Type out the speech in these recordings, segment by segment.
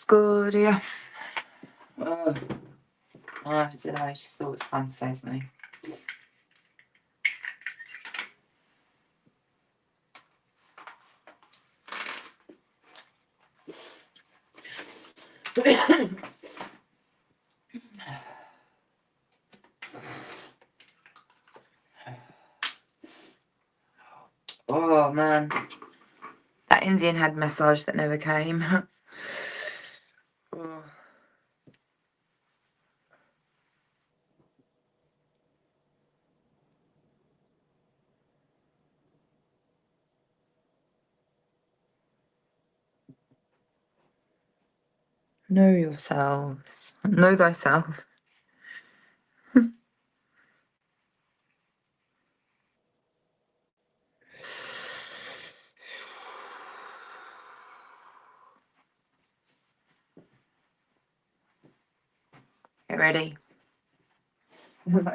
good, yeah. I don't know, I just thought it was time to say something. Oh man, that Indian head massage that never came. Oh. Know yourselves. Know thyself. Get ready.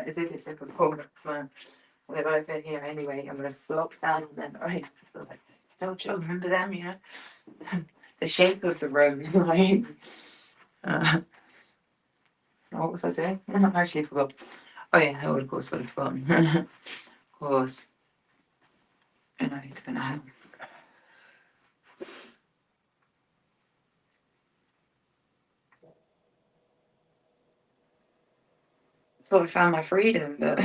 As if it's a performance, man. We're over here anyway. I'm gonna flop down on them, right? So like, don't you remember them? You know, the shape of the room, right? What was I saying? I actually forgot. Oh yeah, I would of course would have forgotten. Of course. I know it's gonna happen. Thought I found my freedom, but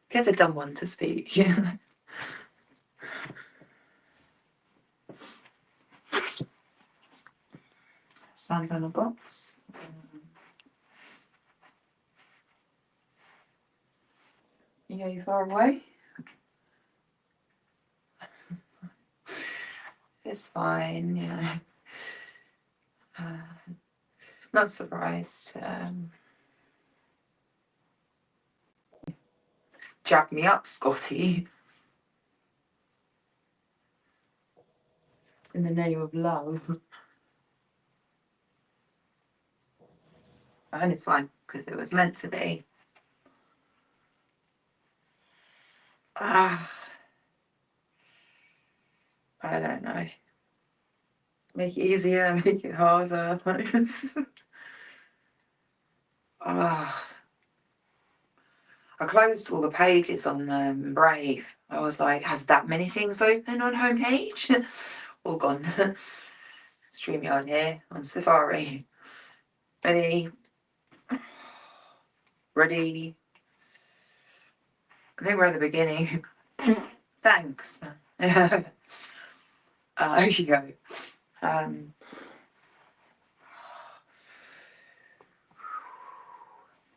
get the dumb one to speak. Yeah. Stand on a box. Yeah, you far away? It's fine, you know. Not surprised. Jack me up, Scotty. In the name of love. And it's fine, because it was meant to be. I don't know. Make it easier, make it harder. I closed all the pages on Brave. I was like, have that many things open on homepage? All gone. StreamYard here on Safari. Ready. Ready. I think we're at the beginning. Thanks. Here you go.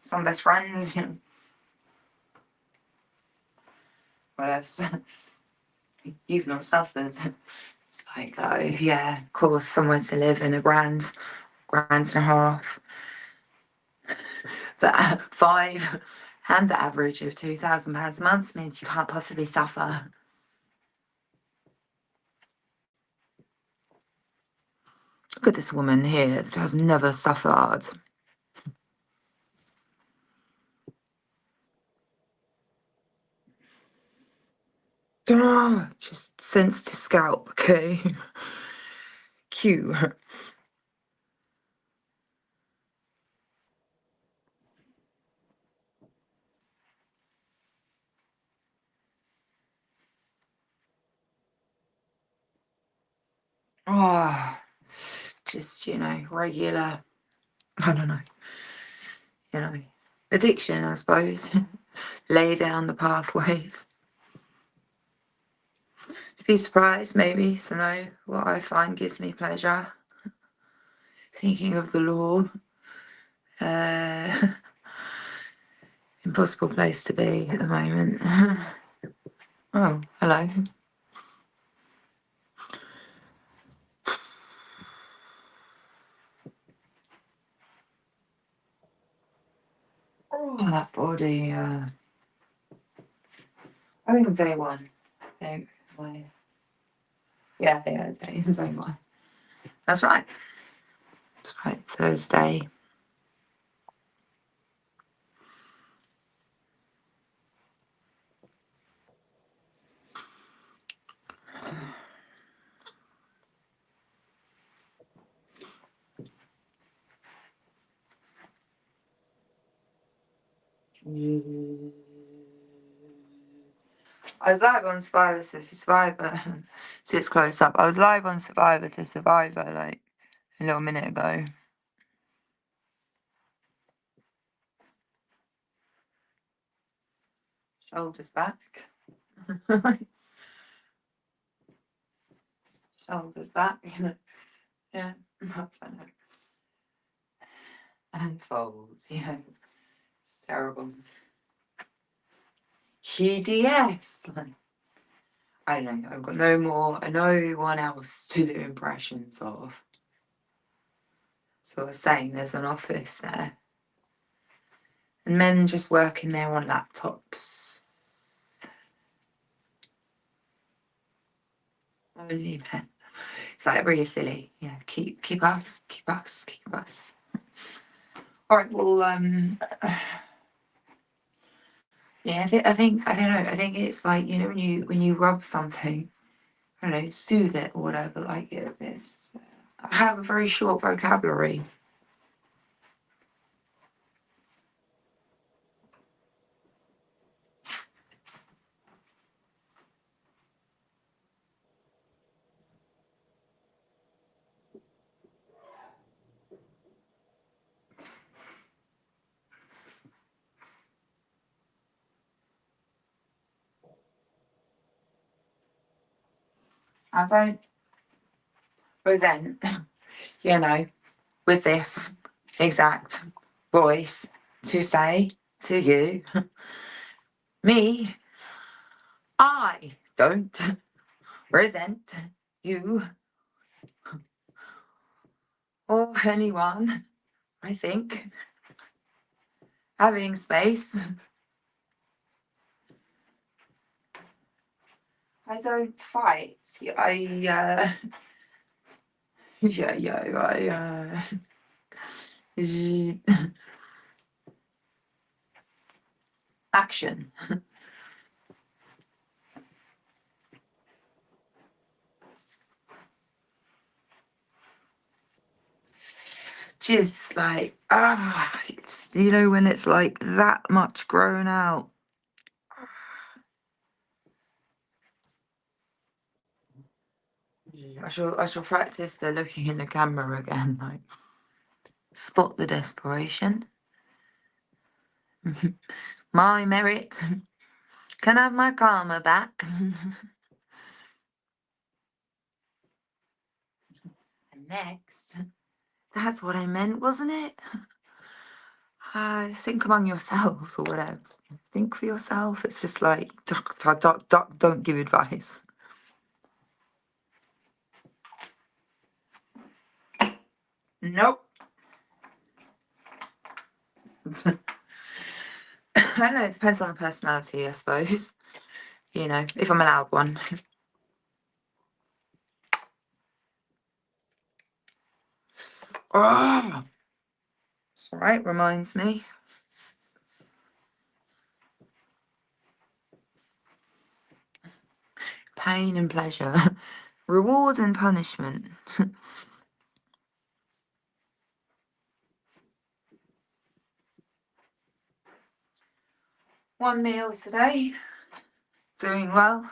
Some best friends. What else? You've not suffered. It's like, oh yeah, of course, somewhere to live in a grand and a half. The 5 and the average of £2,000 a month means you can't possibly suffer. Look at this woman here that has never suffered. Just sensitive scalp, okay? Cute. Oh, just, regular, I don't know, addiction, I suppose. Lay down the pathways. Be surprised, maybe, to know what I find gives me pleasure. Thinking of the law. Impossible place to be at the moment. Oh, hello. Oh, that body. I think I'm day one. I think. Yeah, day one. That's right. That's right, Thursday. I was live on Survivor to Survivor. Sits close up. I was live on Survivor to Survivor like a little minute ago. Shoulders back. Shoulders back. Yeah, that's I know. And folds, it's terrible. HDS. I don't know, I've got no one else to do impressions of. So I was saying there's an office there. And men just working there on laptops. Only men. It's like really silly. Keep us. Alright, well yeah, I don't know. I think it's like, when you rub something, I don't know, soothe it or whatever, like it's I have a very short vocabulary. I don't resent, with this exact voice to say to you, me, I don't resent you or anyone, I think, having space. I don't fight. Action. Just like, it's, when it's like that much grown out. I shall practice the looking in the camera again, like spot the desperation. My merit. Can I have my karma back? And next, that's what I meant, wasn't it? Think among yourselves or whatever. Think for yourself. It's just like, don't give advice. Nope. I don't know, it depends on the personality, I suppose. If I'm allowed one. Oh, it's alright, reminds me. Pain and pleasure. Reward and punishment. One meal today. Doing well.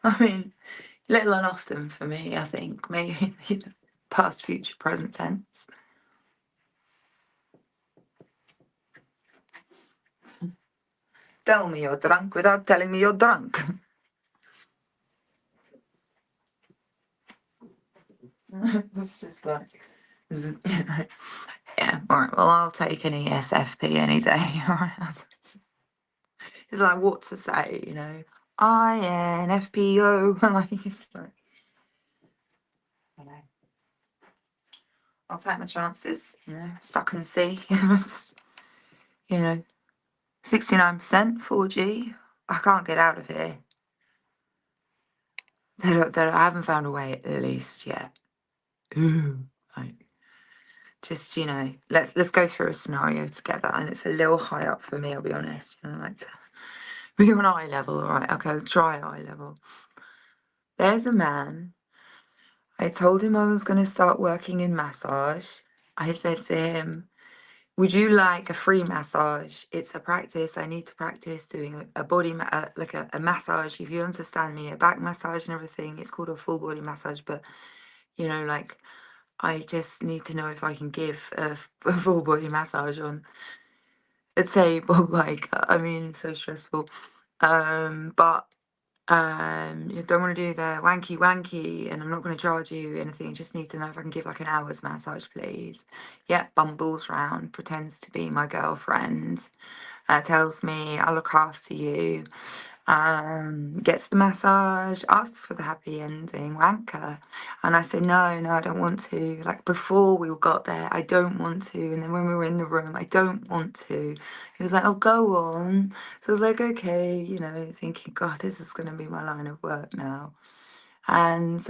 I mean, little and often for me, I think. Maybe past, future, present tense. Tell me you're drunk without telling me you're drunk. It's just like, yeah, alright, well, I'll take an ESFP any day. It's like, what to say, INFPO. Like, it's like, I'll take my chances, suck and see. 69% 4G. I can't get out of here. I haven't found a way at least yet. Ooh, like, just let's go through a scenario together, and it's a little high up for me. I'll be honest. Like to be on eye level. All right, okay, try eye level. There's a man. I told him I was going to start working in massage. I said to him, Would you like a free massage? It's a practice. I need to practice doing a body, like a massage. If you understand me, a back massage and everything. It's called a full body massage, but like I just need to know if I can give a full body massage on a table. Like, I mean, so stressful. But you don't want to do the wanky wanky, and I'm not going to charge you anything. Just need to know if I can give like an hour's massage, please. Yeah, bumbles round, pretends to be my girlfriend, tells me I'll look after you, gets the massage, asks for the happy ending, wanker. And I said, no, no, I don't want to. Like before we got there, I don't want to. And then when we were in the room, I don't want to. He was like, oh, go on. So I was like, okay, thinking, God, this is going to be my line of work now. And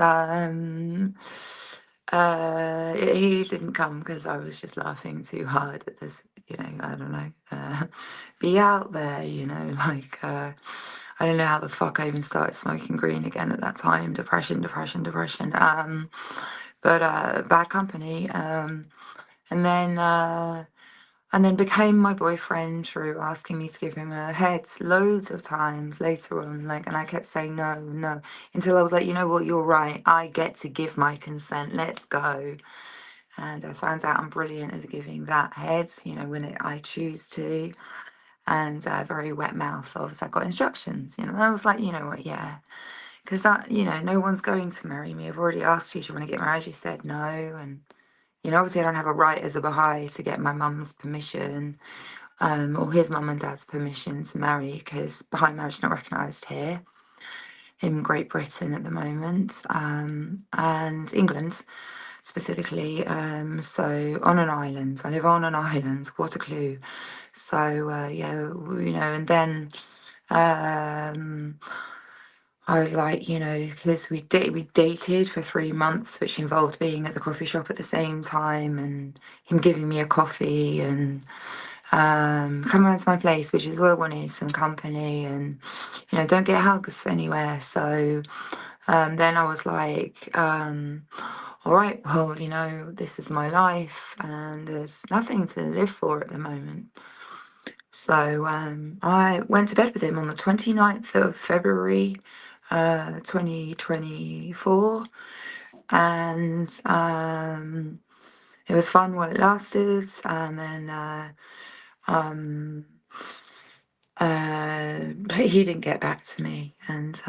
he didn't come because I was just laughing too hard at this, I don't know, be out there, like, I don't know how the fuck I even started smoking green again at that time. Depression, depression, depression. But bad company. And then became my boyfriend through asking me to give him a head loads of times later on. Like, and I kept saying no, no, until I was like, you know what, you're right. I get to give my consent. Let's go. And I found out I'm brilliant at giving that head, when I choose to. And very wet mouth. Obviously, I got instructions. I was like, you know what, yeah, because that, no one's going to marry me. I've already asked you, do you want to get married? You said no, and obviously, I don't have a right as a Baha'i to get my mum's permission, or his mum and dad's permission to marry, because Baha'i marriage is not recognised here in Great Britain at the moment, and England specifically. So on an island, I live on an island. What a clue! So yeah, and then I was like, because we dated for 3 months, which involved being at the coffee shop at the same time, and him giving me a coffee, and come around to my place, which is all I wanted, some company, and don't get hugs anywhere. So then I was like, all right, well, this is my life, and there's nothing to live for at the moment. So I went to bed with him on the 29th of February, 2024, and it was fun while it lasted, and then but he didn't get back to me, and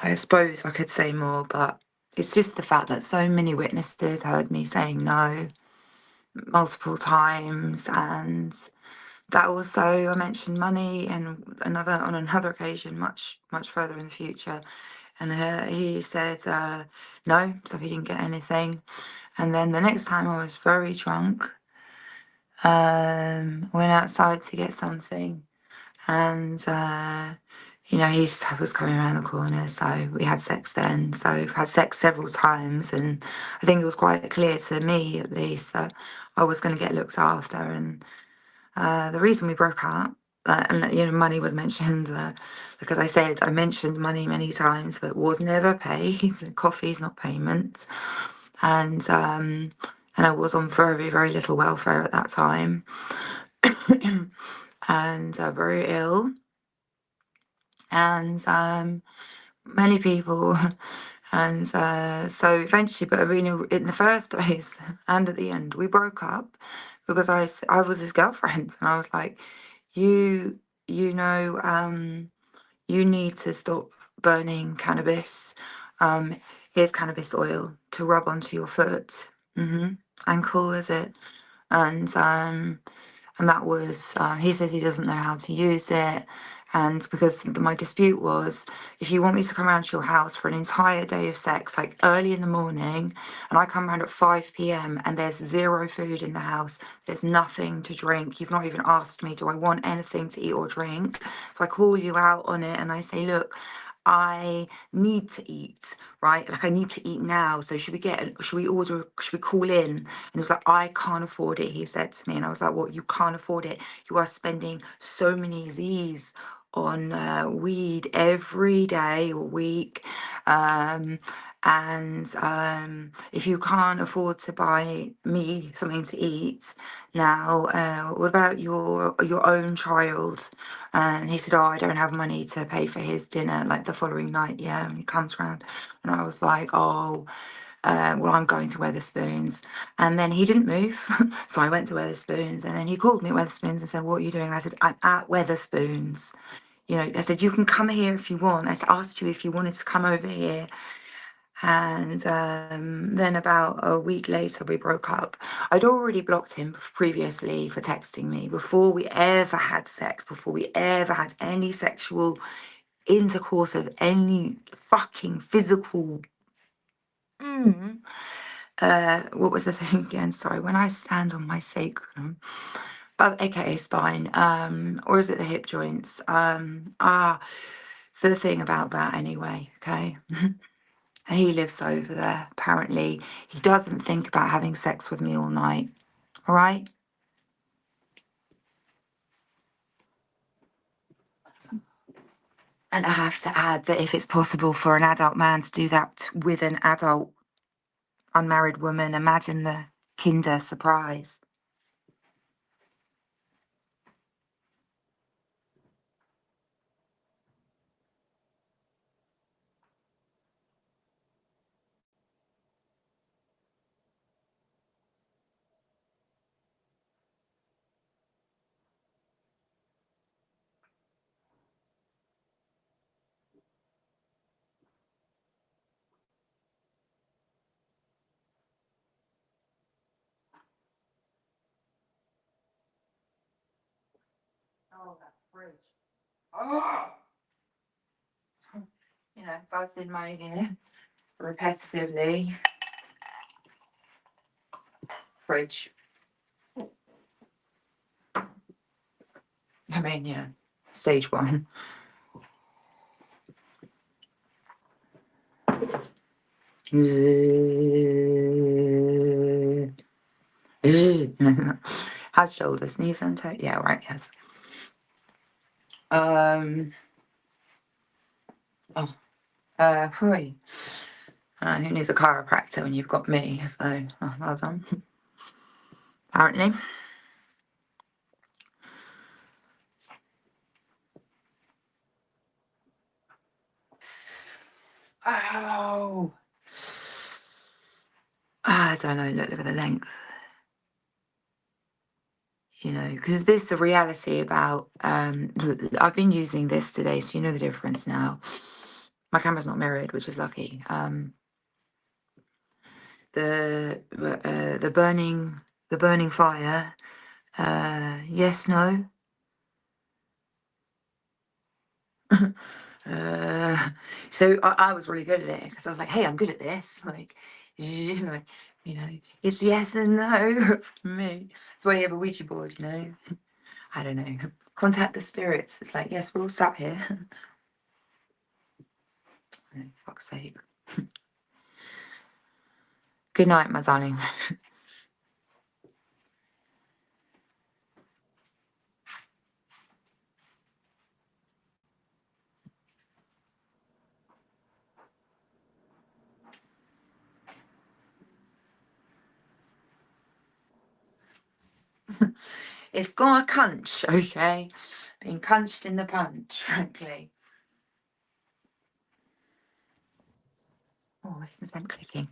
I suppose I could say more, but it's just the fact that so many witnesses heard me saying no multiple times, and that also I mentioned money and on another occasion, much much further in the future, and he said no, so he didn't get anything. And then the next time I was very drunk, went outside to get something, and he just was coming around the corner, so we had sex then. So we've had sex several times, and I think it was quite clear to me, at least, that I was going to get looked after. And the reason we broke up, and money was mentioned, because I said I mentioned money many times, but was never paid. Coffee's not payment, and I was on very very little welfare at that time, and very ill, and many people. And so eventually, but Arena, in the first place and at the end, we broke up because I was his girlfriend, and I was like, you you know you need to stop burning cannabis. Here's cannabis oil to rub onto your foot. And cool as it. And that was, he says he doesn't know how to use it. And because my dispute was, if you want me to come around to your house for an entire day of sex, like early in the morning, and I come around at 5 p.m. and there's zero food in the house, there's nothing to drink, you've not even asked me, do I want anything to eat or drink? So I call you out on it and I say, look, I need to eat, right? Like I need to eat now. So should we call in? And he was like, I can't afford it, he said to me. And I was like, what, you can't afford it? You are spending so many Z's on weed every day or week. And if you can't afford to buy me something to eat now, what about your own child? And he said, oh, I don't have money to pay for his dinner like the following night. Yeah, and he comes round, and I was like, oh. Well, I'm going to Weatherspoons. And then he didn't move. So I went to Weatherspoons, and then he called me at Weatherspoons and said, what are you doing? And I said, I'm at Weatherspoons. You know, I said, you can come here if you want. I asked you if you wanted to come over here. And then about a week later, we broke up. I'd already blocked him previously for texting me before we ever had sex, before we ever had any sexual intercourse of any fucking physical. What was the thing again? Sorry, when I stand on my sacrum, aka spine, or is it the hip joints? The thing about that anyway, okay? He lives over there. Apparently, he doesn't think about having sex with me all night. All right? And I have to add that if it's possible for an adult man to do that with an adult unmarried woman, imagine the Kinder surprise. Oh, that fridge. Oh! You know, buzzing my ear repetitively. Fridge. I mean, yeah, stage one. Has shoulders, knees, and toes. Yeah, right. Yes. Oh. Who needs a chiropractor when you've got me? So, well done. Apparently. Oh. I don't know. Look at the length. You know, because this the reality about. I've been using this today, so you know the difference now. My camera's not mirrored, which is lucky. The burning fire. Yes, no. So I was really good at it because I was like, hey, I'm good at this. Like, you know, it's yes and no for me. That's why you have a Ouija board, you know. I don't know. Contact the spirits. It's like, yes, we're all sat here. Oh, fuck's sake. Good night, my darling. It's got a cunch, okay? Being punched in the punch, frankly. Oh, listen to them clicking.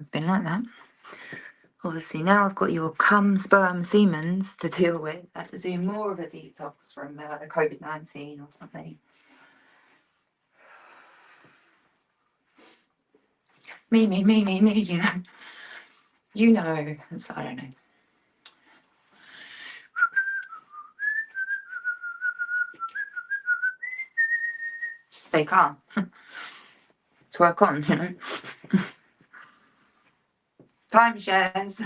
It's been like that. Obviously, now I've got your cum, sperm, semens to deal with. I have to do more of a detox from COVID-19 or something. Me, you know. You know. So I don't know. Just stay calm. To work on, you know. Time shares.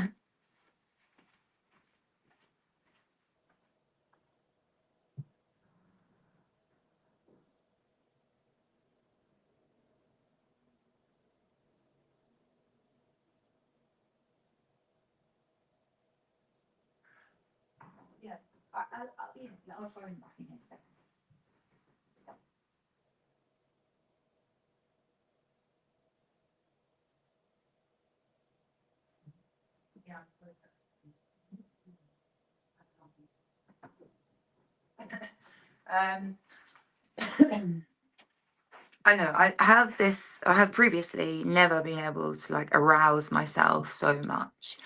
Yeah. I'll phone back in a second. Um, I know I have previously never been able to like arouse myself so much.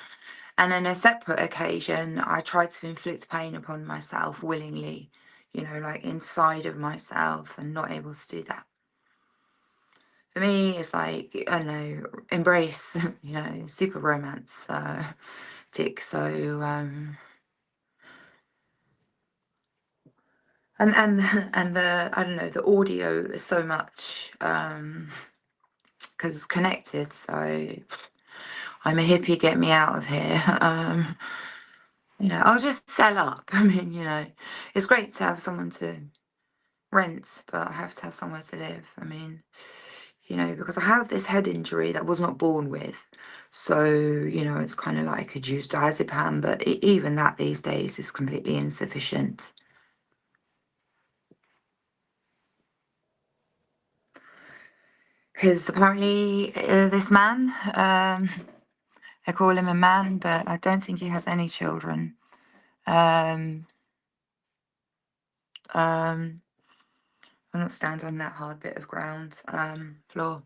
And on a separate occasion, I tried to inflict pain upon myself willingly, like inside of myself and not able to do that. For me, it's like, I don't know, embrace, super romance tick. So, and and the I don't know, the audio is so much because it's connected. So I'm a hippie, get me out of here. I'll just sell up. I mean, it's great to have someone to rent, but I have to have somewhere to live. I mean, because I have this head injury that I was not born with. So, it's kind of like I could use diazepam, but even that these days is completely insufficient. Because apparently this man, I call him a man, but I don't think he has any children. Um, um, I'll not stand on that hard bit of ground, floor.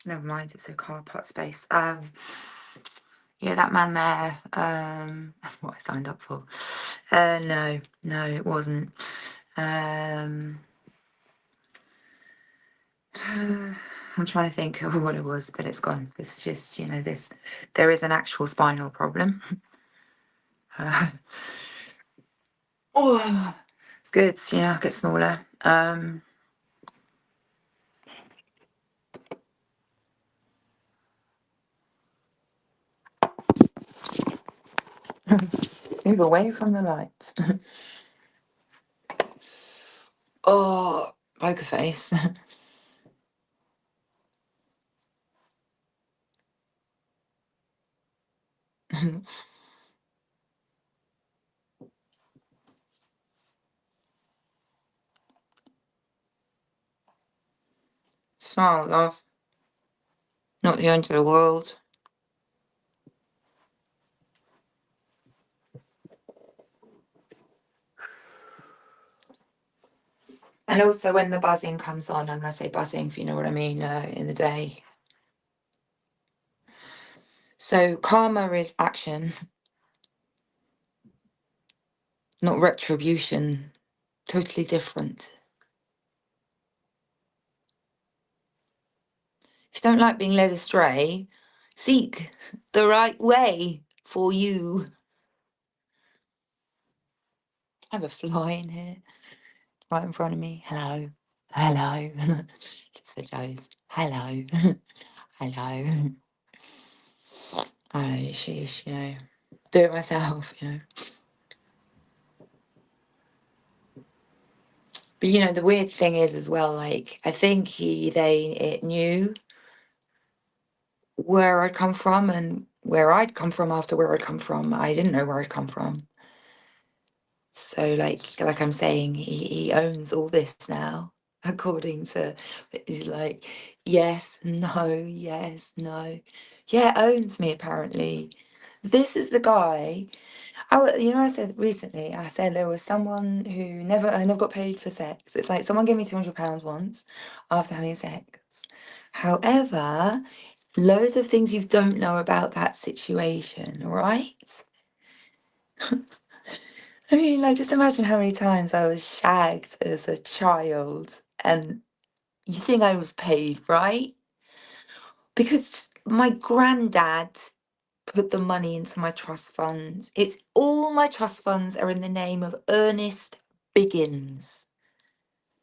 Never mind, it's a car park space. Yeah, that man there, that's what I signed up for. No, it wasn't. Um, I'm trying to think of what it was, but it's gone. It's just, there is an actual spinal problem. Oh, it's good, I get smaller. Move away from the lights. Oh, poker face. Smile, love. Not the end of the world. And also when the buzzing comes on, and I say buzzing, if you know what I mean, in the day. So karma is action, not retribution. Totally different. If you don't like being led astray, seek the right way for you. I have a fly in here, right in front of me. Hello. Hello. Just for Joe's. Hello. Hello. I know, sheesh, do it myself, But the weird thing is as well, like I think it knew where I'd come from and where I'd come from after where I'd come from. I didn't know where I'd come from. So like I'm saying, he owns all this now, according to he's like, yes, no, yes, no. Yeah, owns me apparently. This is the guy. I said recently, I said there was someone who never got paid for sex. It's like someone gave me £200 once after having sex. However, loads of things you don't know about that situation, right? I mean, like, just imagine how many times I was shagged as a child and you think I was paid, right? Because my granddad put the money into my trust funds. It's all my trust funds are in the name of Ernest Biggins.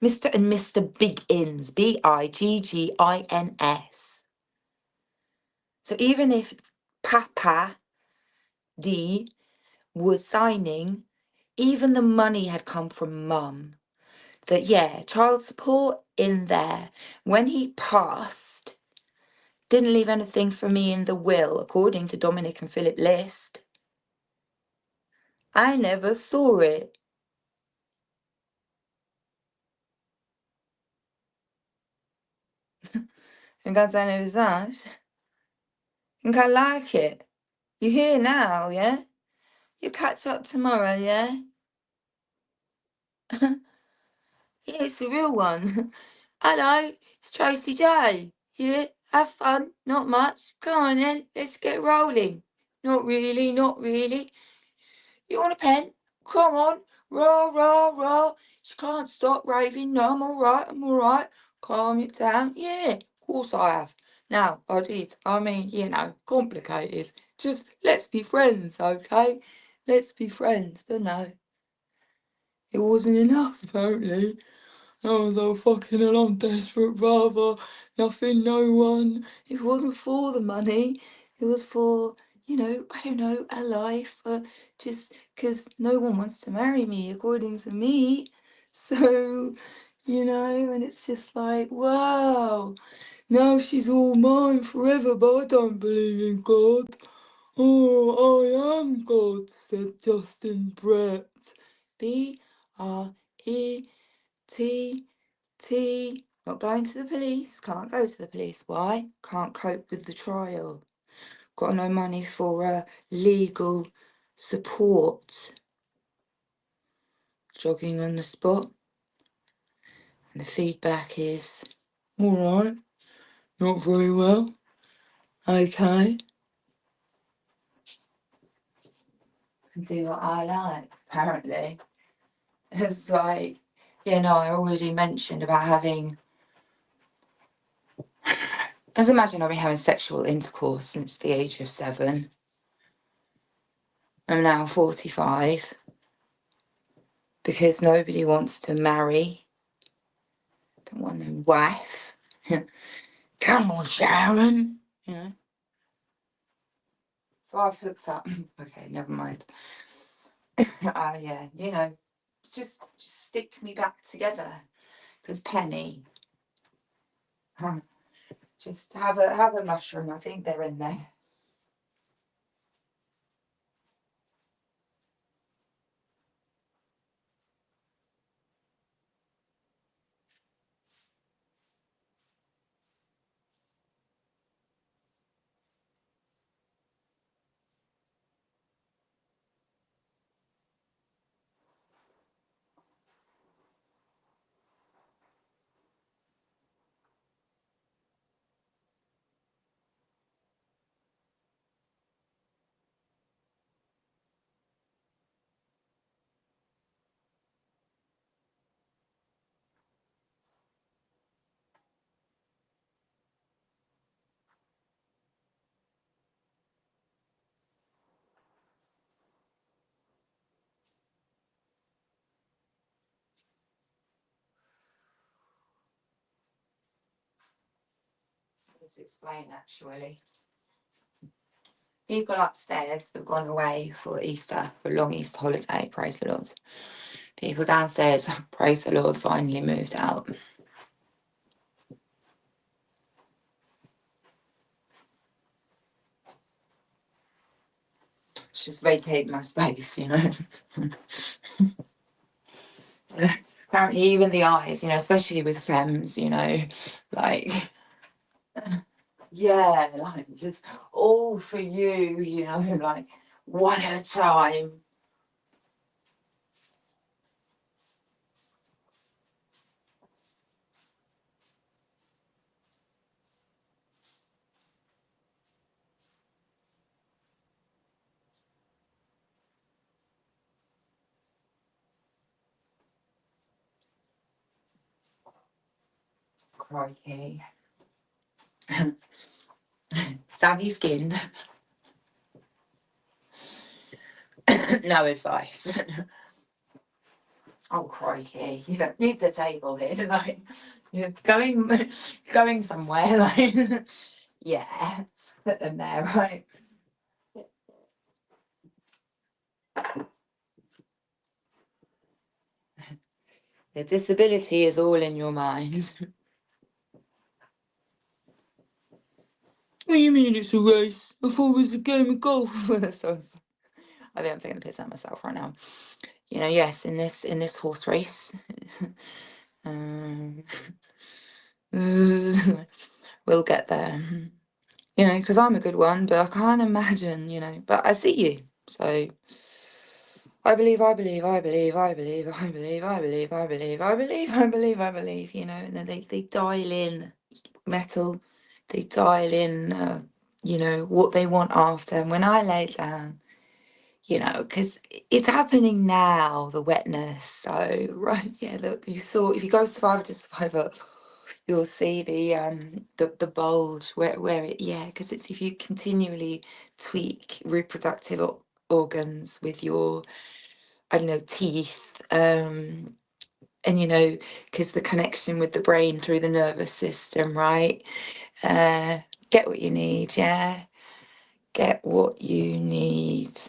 Mr. and Mr. Biggins, Biggins. So even if Papa D was signing, even the money had come from Mum. That, yeah, child support in there. When he passed, didn't leave anything for me in the will, according to Dominic and Philip List. I never saw it. Think I'd say no visage. Think I like it. You're here now, yeah? You catch up tomorrow, yeah? Yeah, it's the real one. Hello, it's Tracy J. Yeah, have fun. Not much. Come on then, let's get rolling. Not really, not really. You want a pen? Come on. Rah, rah, rah. She can't stop raving. No, I'm alright, I'm alright. Calm it down. Yeah, of course I have. Now, I did. I mean, you know, complicated. Just let's be friends, okay? Let's be friends. But no, it wasn't enough, apparently. I was all fucking hell, I'm desperate, brother. Nothing, no one. It wasn't for the money. It was for, you know, I don't know, a life. Just because no one wants to marry me, according to me. So, you know, and it's just like, wow. Now she's all mine forever, but I don't believe in God. Oh, I am God, said Justin Brett. B-R-E-T. Not going to the police. Can't go to the police. Why? Can't cope with the trial. Got no money for legal support. Jogging on the spot. And the feedback is, alright, not very well. Okay. Do what I like, apparently. It's like, you know, I already mentioned about having, as imagine I've been having sexual intercourse since the age of 7. I'm now 45 because nobody wants to marry. Don't want no wife. Come on, Sharon. You know. So I've hooked up. Okay, never mind. Yeah, you know, just stick me back together. Because Penny, just have a mushroom. I think they're in there. To explain, actually. People upstairs have gone away for Easter, for a long Easter holiday, praise the Lord. People downstairs, praise the Lord, finally moved out. It's just vacate my space, you know. Apparently even the eyes, you know, especially with femmes, you know, like, yeah, like just all for you, you know, like one at a time. Crikey. Saggy skin. No advice. Oh crikey, you don't need a table here, like you're going somewhere, like yeah, put them there, right? The disability is all in your mind. What do you mean it's a race? I thought it was a game of golf. So, I think I'm taking the piss out of myself right now. You know, yes, in this horse race, um, we'll get there. you know, because I'm a good one, but I can't imagine, you know, but I see you. So I believe, I believe, I believe, I believe, I believe, I believe, I believe, I believe, I believe, I believe, you know, and then they dial in metal, they dial in, you know, what they want after. And when I lay it down, you know, because it's happening now, the wetness. So, right, yeah, look, you saw, if you go Survivor to Survivor, you'll see the bulge where it, yeah, because it's if you continually tweak reproductive organs with your, I don't know, teeth, and you know, because the connection with the brain through the nervous system, right? Uh, get what you need, yeah. Get what you need.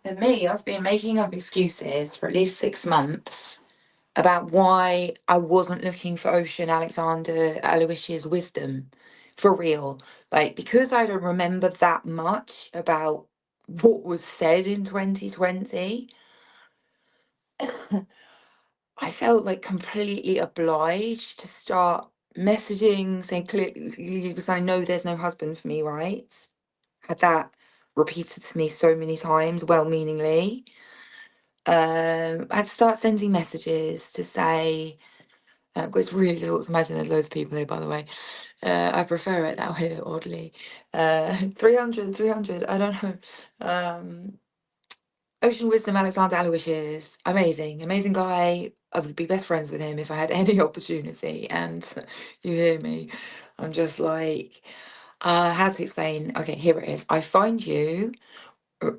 And me, I've been making up excuses for at least 6 months about why I wasn't looking for Ocean Alexander Aloysius' wisdom for real. Like, because I don't remember that much about what was said in 2020, I felt like completely obliged to start messaging, saying clearly, because I know there's no husband for me, right? Had that repeated to me so many times, well meaningly. I had to start sending messages to say, it's really difficult to imagine there's loads of people here, by the way. I prefer it that way, oddly. 300, I don't know. Ocean Wisdom Alexander Aloysius, amazing guy. I would be best friends with him if I had any opportunity. And you hear me, I'm just like, how to explain? Okay, here it is. I find you, uh,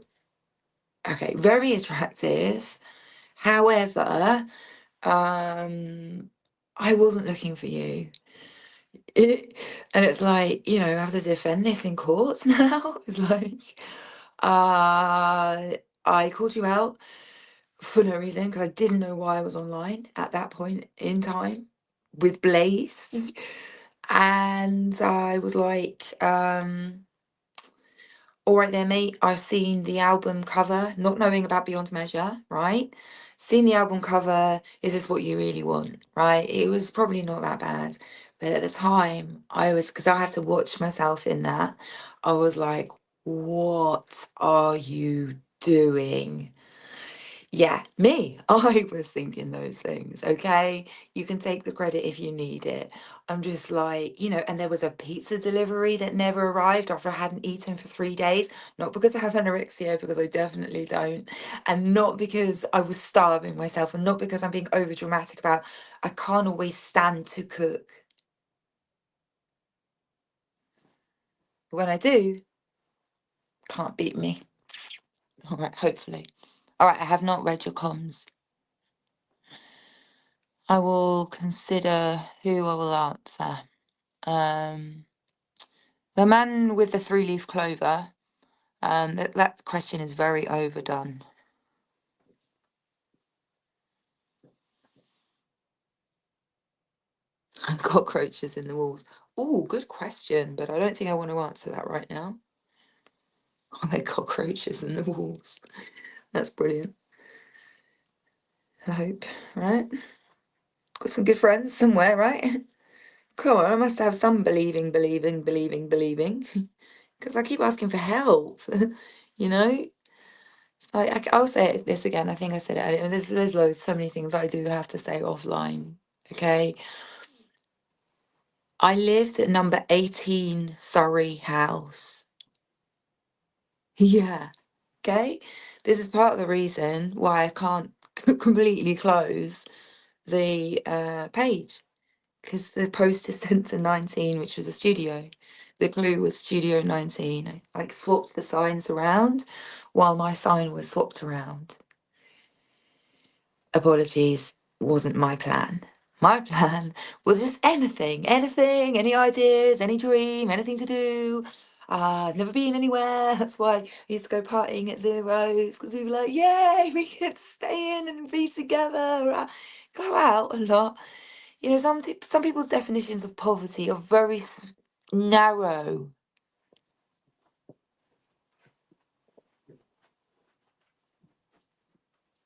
okay, very attractive. However, I wasn't looking for you. And it's like, you know, I have to defend this in court now. It's like, I called you out for no reason because I didn't know why I was online at that point in time with Blaze. And I was like, all right then, mate, I've seen the album cover, not knowing about Beyond Measure, right? Seen the album cover, is this what you really want, right? It was probably not that bad. But at the time, I was, because I have to watch myself in that, I was like, what are you doing? Yeah, me. I was thinking those things, okay? You can take the credit if you need it. I'm just like, you know, and there was a pizza delivery that never arrived after I hadn't eaten for 3 days. Not because I have anorexia, because I definitely don't. And not because I was starving myself, and not because I'm being over dramatic about I can't always stand to cook. But when I do, can't beat me. All right, hopefully. All right, I have not read your comms. I will consider who I will answer. Um, the man with the three-leaf clover. That question is very overdone. Cockroaches in the walls. Oh, good question, but I don't think I want to answer that right now. Are there cockroaches in the walls? That's brilliant. I hope, right? Got some good friends somewhere, right? Come on, I must have some believing. Because I keep asking for help, you know? I'll say this again. I think I said it earlier. There's loads, so many things I do have to say offline. Okay. I lived at number 18 Surrey House. Yeah. Okay. This is part of the reason why I can't completely close the page because the post is sent to 19, which was a studio. The clue was Studio 19. I like swapped the signs around while my sign was swapped around. Apologies, wasn't my plan. My plan was just anything, any ideas, any dream, anything to do. I've never been anywhere. That's why I used to go partying at Zeros because we were like, yay, we get to stay in and be together. Go out a lot. You know, some people's definitions of poverty are very narrow.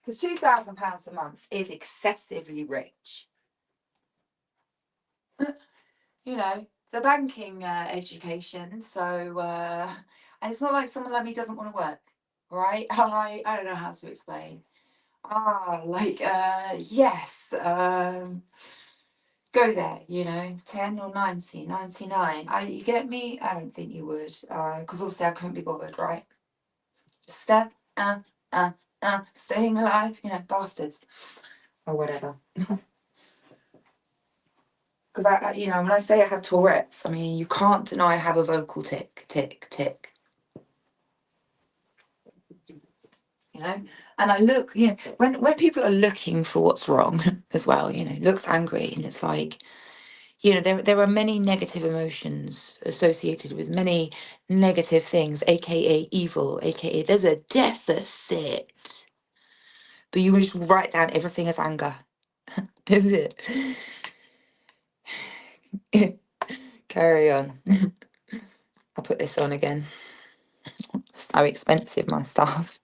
Because £2,000 a month is excessively rich. You know, the banking education. So, and it's not like someone like me doesn't want to work, right? I don't know how to explain. Yes, go there, 10 or 90, 99. You get me? I don't think you would, because obviously I couldn't be bothered, right? Just staying alive, bastards, or whatever. Because when I say I have Tourette's, I mean, you can't deny I have a vocal tick, tick, tick. And I look, when people are looking for what's wrong as well, looks angry, and it's like, there are many negative emotions associated with many negative things, aka evil, aka there's a deficit. But you just write down everything as anger. Is it? Carry on. I'll put this on again. So expensive, my stuff.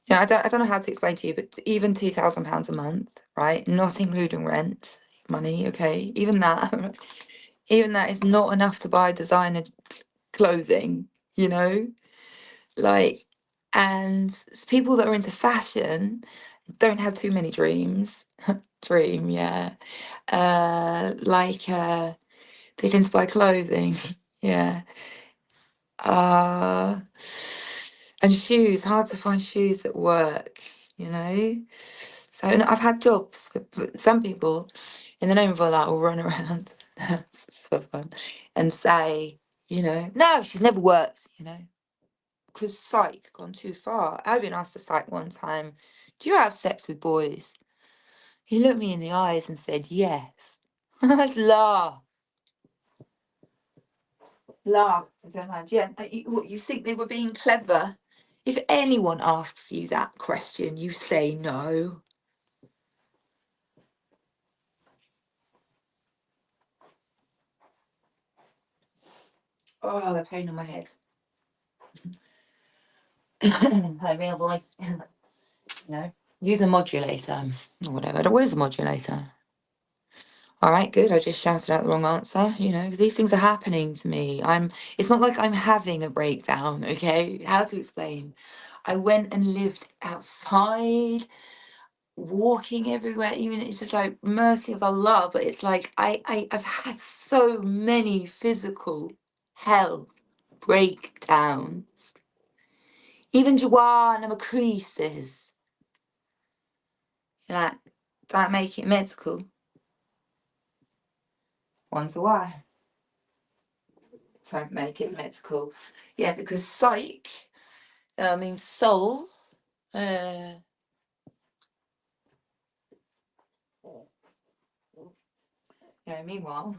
I don't know how to explain to you, but even £2,000 a month, right? Not including rent money, okay? Even that is not enough to buy designer clothing, Like, and people that are into fashion don't have too many dreams. Dream, yeah. They tend to buy clothing, yeah. And shoes, hard to find shoes that work, So and I've had jobs, but some people, in the name of Allah, will run around, that's so fun, and say, no, she's never worked, because psych, gone too far. I've been asked to psych one time, do you have sex with boys? He looked me in the eyes and said, yes. I laughed. Laughed. I don't know. Yeah, what, you think they were being clever? If anyone asks you that question, you say no. Oh, the pain on my head. Her real voice. Use a modulator or whatever. What is a modulator? All right, good. I just shouted out the wrong answer. These things are happening to me. It's not like I'm having a breakdown, okay? How to explain? I went and lived outside, walking everywhere. Even it's just like mercy of Allah, but it's like I've had so many physical health breakdowns. Even Joanna creases. You're like, don't make it medical. Wonder why. Don't make it medical. Yeah, because psych means soul. Meanwhile,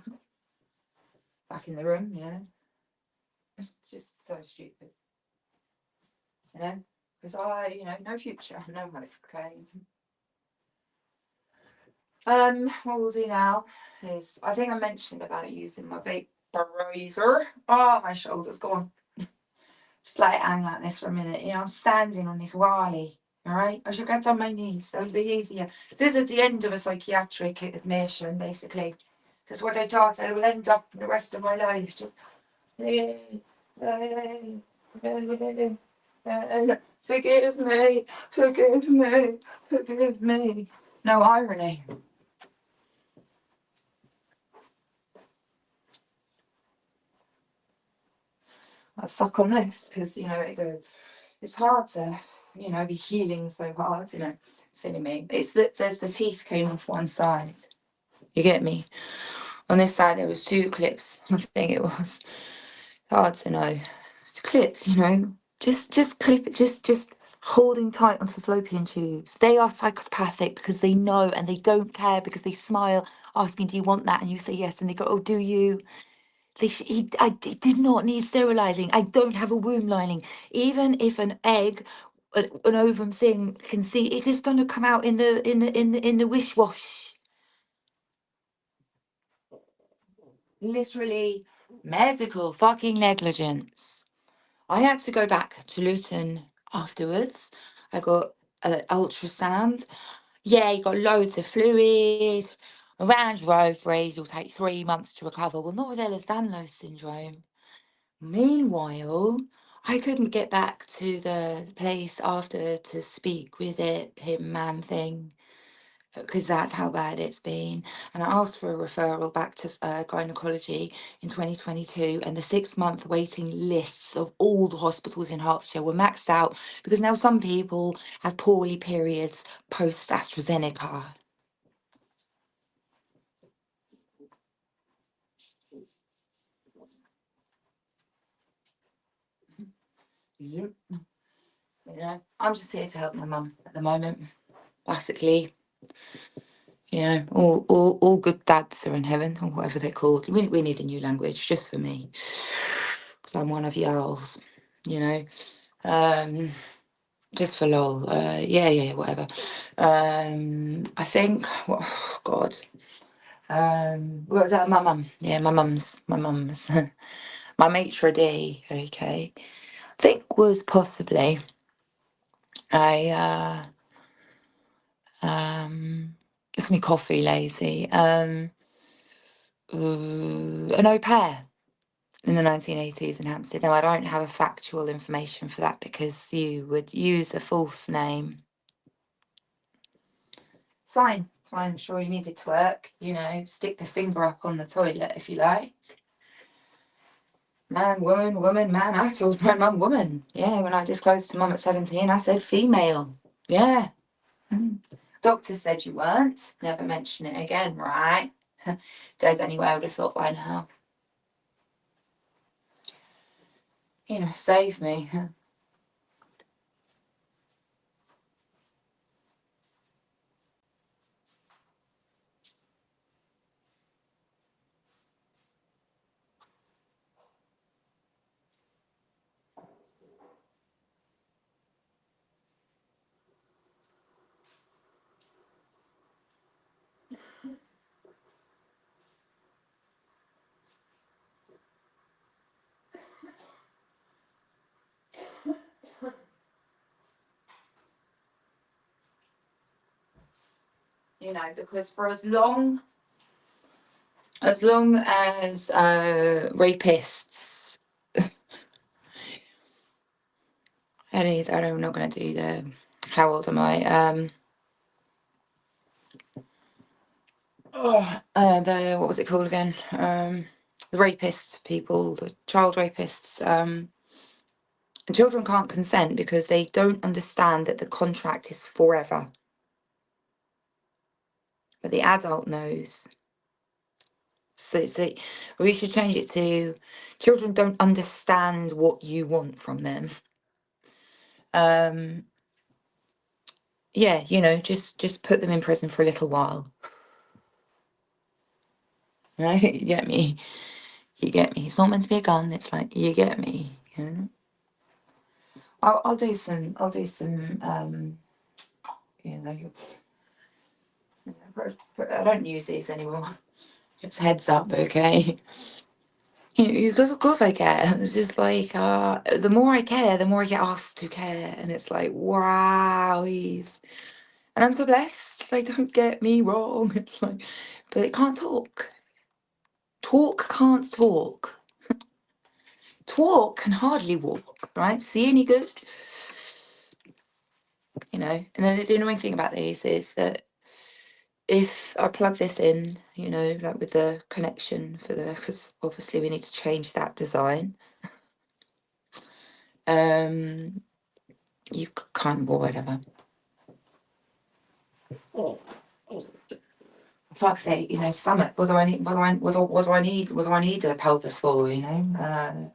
back in the room, it's just so stupid. Because no future, no hope, okay? What we'll do now is, I think I mentioned about using my vaporizer. Oh, my shoulder's gone. Just let it hang like this for a minute. I'm standing on this whirly. All right, I should get on my knees. So it'll be easier. This is at the end of a psychiatric admission, basically. This is what I thought I will end up the rest of my life. Just forgive me, forgive me, forgive me. No irony. I suck on this because it's hard to be healing so hard. Silly me. It's that the teeth came off one side. You get me? On this side there was 2 clips. I think it was. It's hard to know. It's clips. Just clip it. Just holding tight onto the fallopian tubes. They are psychopathic because they know and they don't care because they smile, asking, "Do you want that?" And you say yes, and they go, "Oh, do you?" I did not need sterilizing. I don't have a womb lining. Even if an egg, an ovum thing can see, it is going to come out in the wish wash. Literally medical fucking negligence. I had to go back to Luton afterwards. I got ultrasound. Yeah, you got loads of fluid. Around your ovaries, you'll take 3 months to recover. Well, not with Ehlers-Danlos syndrome. Meanwhile, I couldn't get back to the place after to speak with him man thing, because that's how bad it's been. And I asked for a referral back to gynecology in 2022, and the 6 month waiting lists of all the hospitals in Hertfordshire were maxed out because now some people have poorly periods post AstraZeneca. Yep. You know, I'm just here to help my mum at the moment, basically. You know, all good dads are in heaven, or whatever they're called. We need a new language just for me, because I'm one of y'all's. You know, just for lol. Yeah, whatever. I think. Oh God. What was that? My mum. Yeah, my mum's. My maitre d'. Okay. I think was possibly a just me coffee lazy. An au pair in the 1980s in Hampstead. Now, I don't have a factual information for that because you would use a false name. It's fine. It's fine. I'm sure you needed to work. You know, stick the finger up on the toilet if you like. Man, woman, man. I told my mum woman. Yeah, when I disclosed to mum at 17, I said female. Yeah. Doctor said you weren't. Never mention it again, right? Dead anyway, I would have thought by now. You know, save me. You know, because for as long as rapists, I'm not going to do the, how old am I? What was it called again? The rapist people, the child rapists, children can't consent because they don't understand that the contract is forever. But the adult knows. So we should change it to children don't understand what you want from them. Yeah, you know, just put them in prison for a little while. You know, you get me. You get me. It's not meant to be a gun. It's like you get me. You know. I'll do some. You know. I don't use these anymore. Just heads up, okay. Because of course I care. It's just like the more I care, the more I get asked to care, and it's like wow, and I'm so blessed. Like, don't get me wrong. It's like, but it can't talk. Talk can't talk. Talk can hardly walk, right? See any good? You know, and then the annoying thing about these is that if I plug this in, you know, like with the connection for because obviously we need to change that design. You can't, or whatever. Fuck's sake, you know, stomach. Was I need a pelvis for? You know,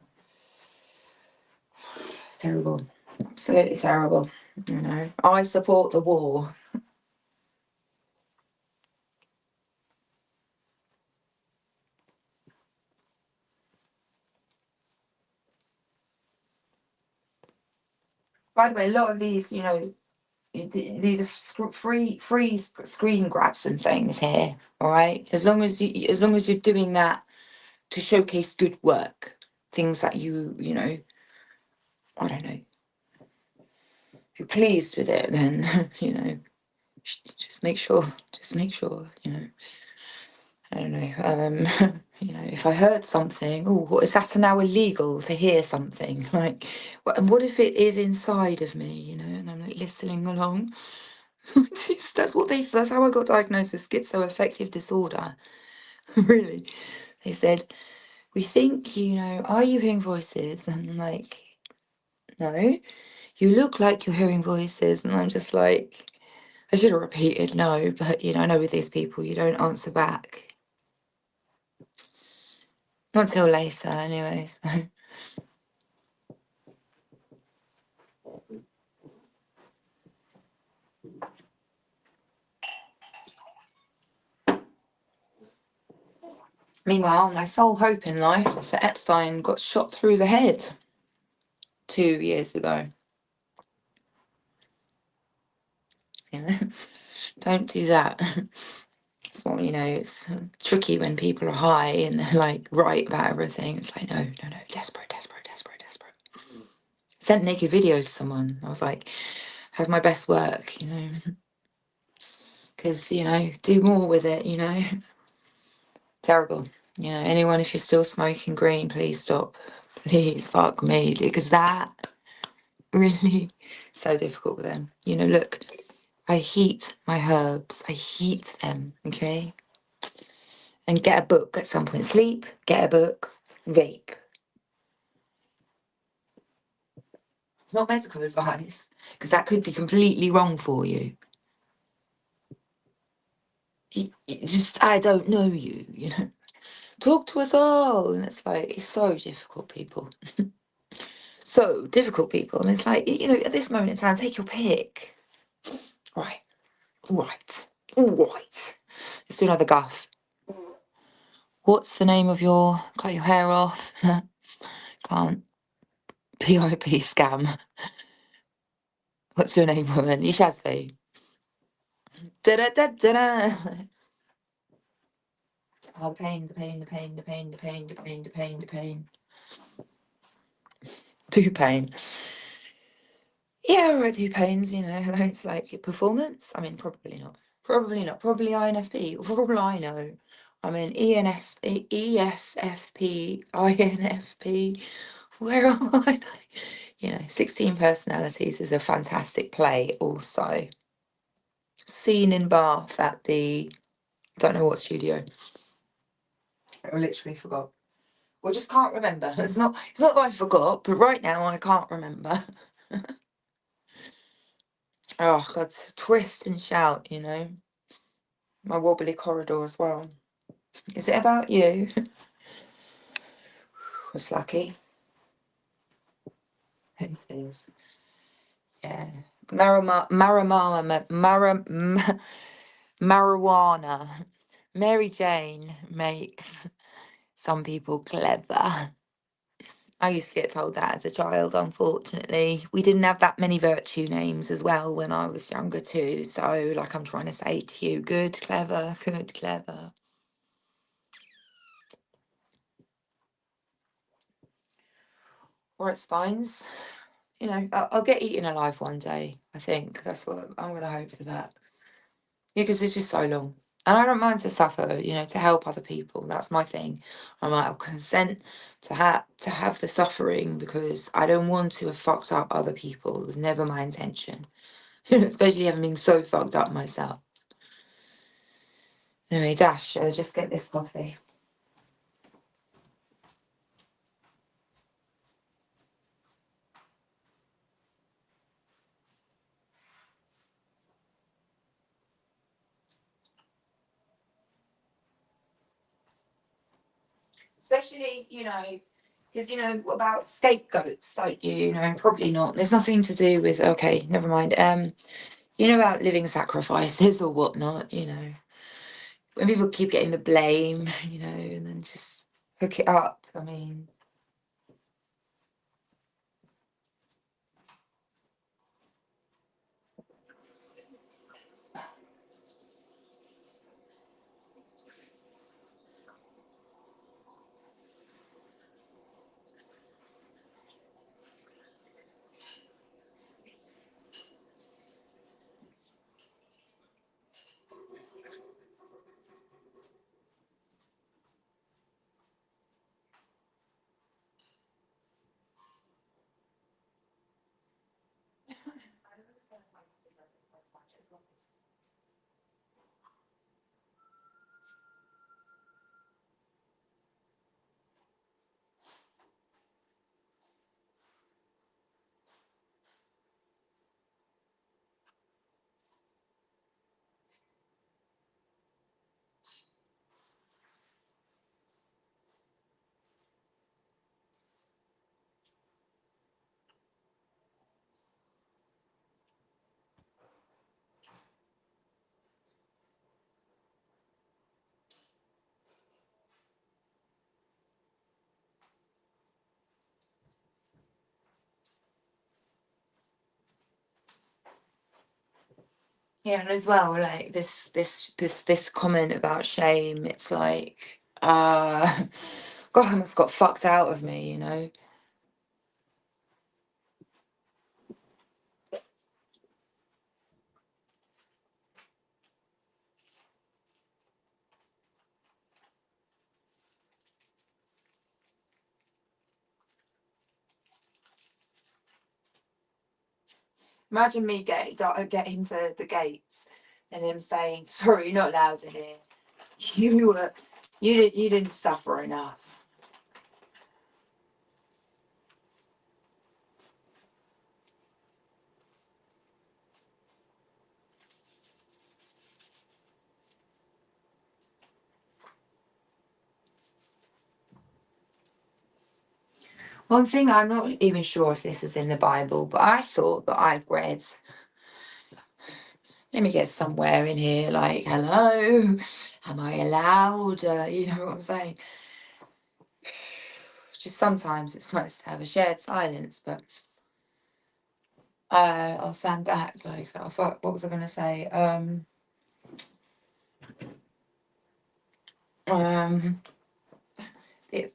terrible, absolutely terrible. You know, I support the war. By the way, a lot of these, you know, these are free screen grabs and things here. All right, as long as you're doing that to showcase good work, things that you know, I don't know. if you're pleased with it, then just make sure, I don't know. If I heard something, oh, what is that now illegal to hear something? Like, and what if it is inside of me, and I'm like listening along? That's how I got diagnosed with schizoaffective disorder. Really. They said, we think, are you hearing voices? And I'm like, no. You look like you're hearing voices. And I'm just like, I should have repeated no, but I know with these people, you don't answer back. Not till later, anyway. So. Meanwhile, my sole hope in life is that Epstein got shot through the head 2 years ago. Don't do that. It's what it's tricky when people are high and they're like right about everything. It's like no, desperate. Sent naked video to someone. I was like, have my best work, because do more with it, Terrible. Anyone, if you're still smoking green, please stop. Please, fuck me, because that really so difficult with them. Look, I heat my herbs. I heat them, okay? And get a book at some point. Sleep, get a book, vape. It's not medical advice, because that could be completely wrong for you. I don't know you, Talk to us all. And it's like, it's so difficult, people. So difficult, people. And it's like, at this moment in time, take your pick. Right. Let's do another guff. What's the name of cut your hair off? Can't. PIP scam. What's your name, woman? Yashasvi. Da-da-da-da-da. Oh, the pain. Do pain. Yeah, I do pains, It's like performance. I mean, probably not. Probably INFP. For all I know. I mean, ESFP, INFP. Where am I? 16 Personalities is a fantastic play also. Seen in Bath at the, don't know what studio. I literally forgot. Well, just can't remember. It's not that I forgot, but right now I can't remember. Oh, God, twist and shout, My wobbly corridor as well. Is it about you? It's lucky. It is. Yeah. Marijuana. Mary Jane makes some people clever. I used to get told that as a child, unfortunately. We didn't have that many virtue names as well when I was younger too. So, like I'm trying to say to you, good, clever, good, clever. Or it's spines. I'll get eaten alive one day. I think that's what I'm going to hope for that. Yeah, because it's just so long. And I don't mind to suffer, to help other people. That's my thing. I'll consent to have the suffering because I don't want to have fucked up other people. It was never my intention. Especially having been so fucked up myself. Anyway, Dash, just get this coffee. Especially, because about scapegoats, don't you? Probably not. There's nothing to do with, okay, never mind. About living sacrifices or whatnot, when people keep getting the blame, and then just hook it up. I mean, Yeah, and as well, like this comment about shame, it's like, God, I almost got fucked out of me, you know. Imagine me getting to the gates and him saying, "Sorry, you're not allowed in here. You didn't suffer enough." One thing I'm not even sure if this is in the Bible, but I thought that I'd read. Let me get somewhere in here. Like, hello, am I allowed? You know what I'm saying? Just sometimes it's nice to have a shared silence, but I'll stand back. Like, oh, fuck, what was I going to say? Um,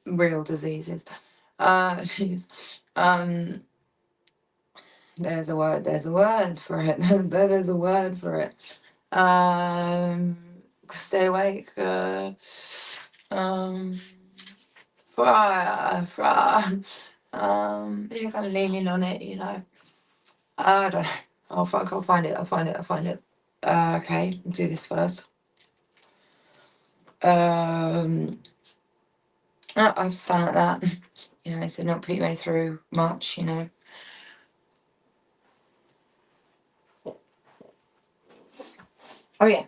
real diseases. Jeez. There's a word. There's a word for it. There's a word for it. Stay awake. Fire. You're kind of leaning on it, you know. I don't know. I'll find it. I'll find it. Okay, do this first. I've sung like that, you know, so not put you through much, you know. Oh yeah,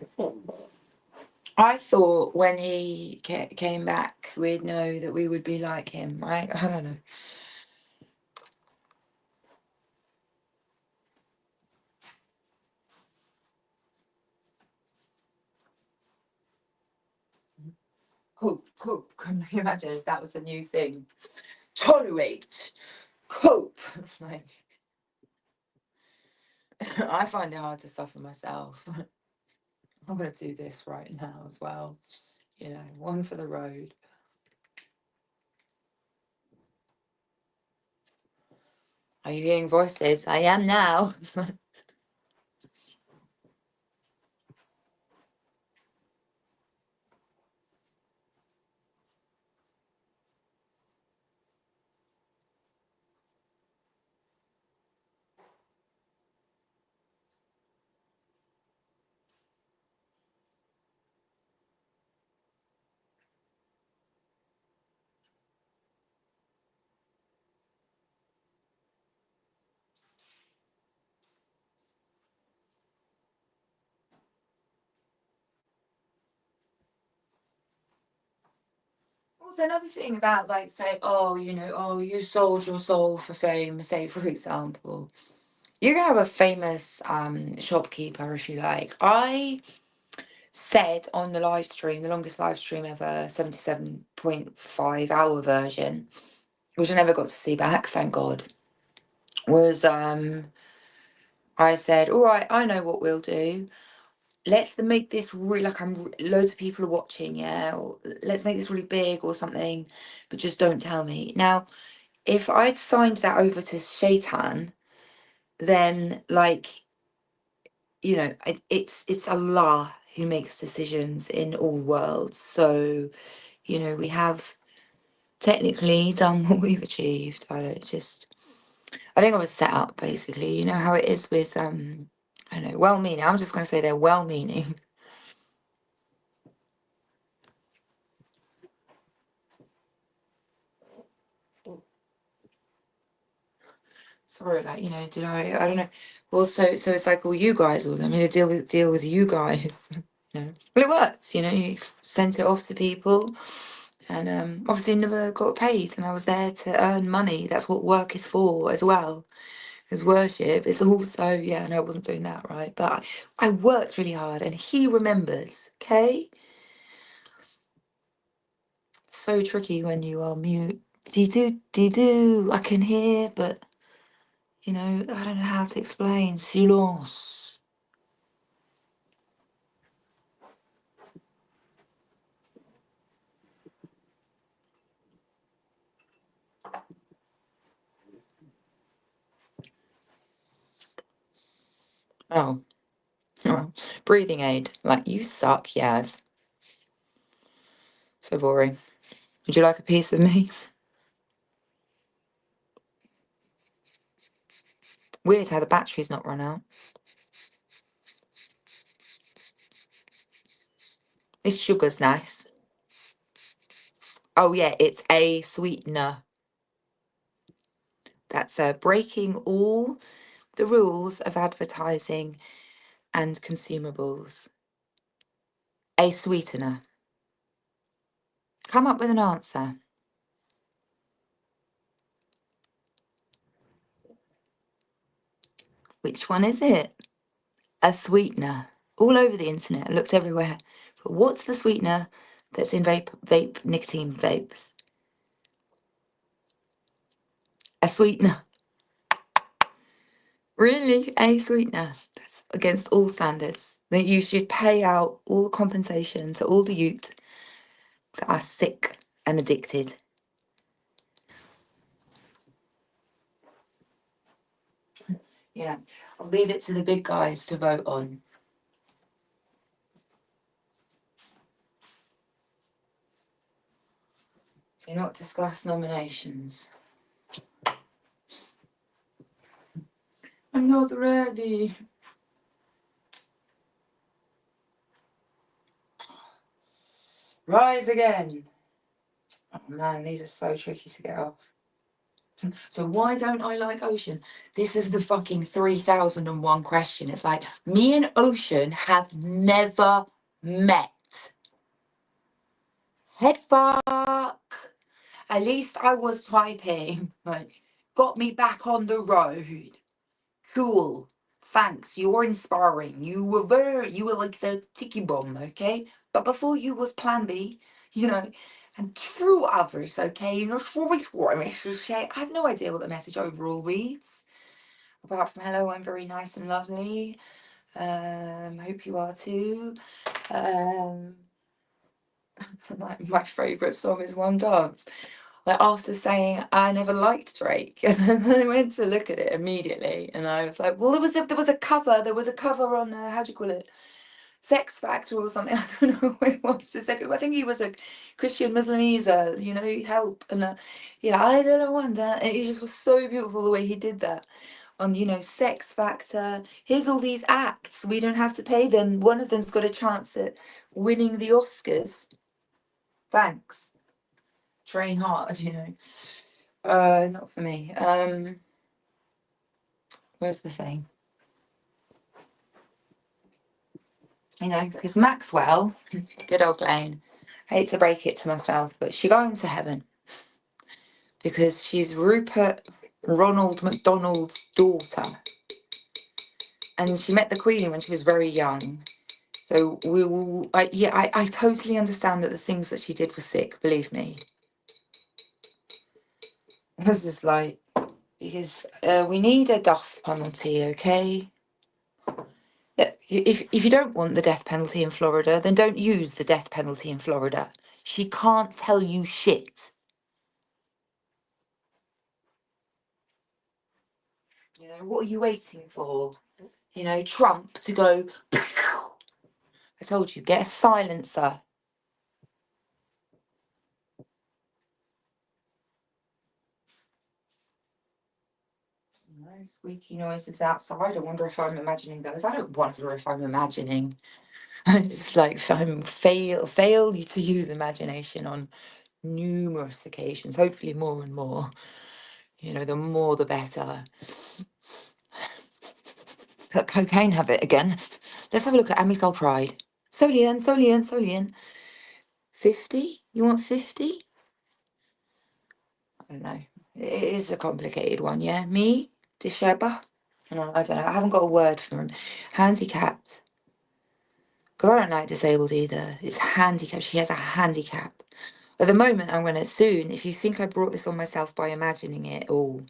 I thought when he came back, we'd know that we would be like him, right? I don't know. Cope. Can you imagine if that was the new thing? Tolerate, cope. Like, I find it hard to suffer myself. I'm gonna do this right now as well. You know, one for the road. Are you hearing voices? I am now. Also, another thing about like say, oh, you know, oh, you sold your soul for fame. Say, for example, you can have a famous shopkeeper if you like. I said on the live stream, the longest live stream ever, 77.5 hour version, which I never got to see back, thank God, was I said, all right, I know what we'll do. Let's make this really like loads of people are watching, yeah. Or let's make this really big or something, but just don't tell me. Now, if I'd signed that over to Shaitan, then like, you know, it's Allah who makes decisions in all worlds. So, you know, we have technically done what we've achieved. I think I was set up basically. You know how it is with I don't know, well-meaning. I'm just gonna say they're well-meaning. Sorry, like, you know, did I don't know. Well, so it's like all you guys, or I'm gonna deal with you guys. You know. Well, it works, you know, you sent it off to people and obviously never got paid, and I was there to earn money. That's what work is for as well as worship. It's also, yeah, no, I wasn't doing that right, but I worked really hard and he remembers, okay? So tricky when you are mute. Do, I can hear, but you know, I don't know how to explain. Silence. Oh, well, breathing aid. Like, you suck, yes. So boring. Would you like a piece of me? Weird how the battery's not run out. This sugar's nice. Oh yeah, it's a sweetener. That's breaking all the rules of advertising and consumables. A sweetener. Come up with an answer. Which one is it? A sweetener. All over the internet. It looks everywhere. But what's the sweetener that's in vape nicotine vapes? A sweetener. Really? A sweetener. That's against all standards. That you should pay out all compensation to all the youth that are sick and addicted. You know, I'll leave it to the big guys to vote on. Do not discuss nominations. I'm not ready. Rise again. Oh man, these are so tricky to get off. So why don't I like Ocean? This is the fucking 3001 question. It's like, me and Ocean have never met. Head fuck. At least I was typing. Like, got me back on the road. Cool. Thanks. You're inspiring. You were like the ticky bomb, okay? But before you was Plan B, you know, and true others, okay? You know, I have no idea what the message overall reads. Apart from hello, I'm very nice and lovely. Hope you are too. My favourite song is One Dance. Like, after saying I never liked Drake, and then I went to look at it immediately, and I was like, well, there was a cover on how do you call it, Sex Factor or something. I don't know what it was. I think he was a Christian Muslimese, you know, help, and yeah, I don't wonder. It just was so beautiful the way he did that on, you know, Sex Factor. Here's all these acts. We don't have to pay them. One of them's got a chance at winning the Oscars. Thanks. Train hard, you know. Not for me. Where's the thing? You know, because Maxwell, good old Glenn, hate to break it to myself, but she going to heaven because she's Rupert Ronald McDonald's daughter, and she met the Queen when she was very young. So I totally understand that the things that she did were sick. Believe me. It's just like, because we need a death penalty, okay? If you don't want the death penalty in Florida, then don't use the death penalty in Florida. She can't tell you shit. You know, what are you waiting for? You know, Trump to go, I told you, get a silencer. No squeaky noises outside. I wonder if I'm imagining those. I don't wonder if I'm imagining. It's like I'm fail to use imagination on numerous occasions, hopefully more and more. You know, the more the better. That cocaine habit again. Let's have a look at Amisol Pride. Solian. 50? You want 50? I don't know. It is a complicated one, yeah? Me? Disheba? No, I don't know. I haven't got a word for him. Handicapped. Because I don't like disabled either. It's handicapped. She has a handicap. At the moment, I'm going to soon, if you think I brought this on myself by imagining it all,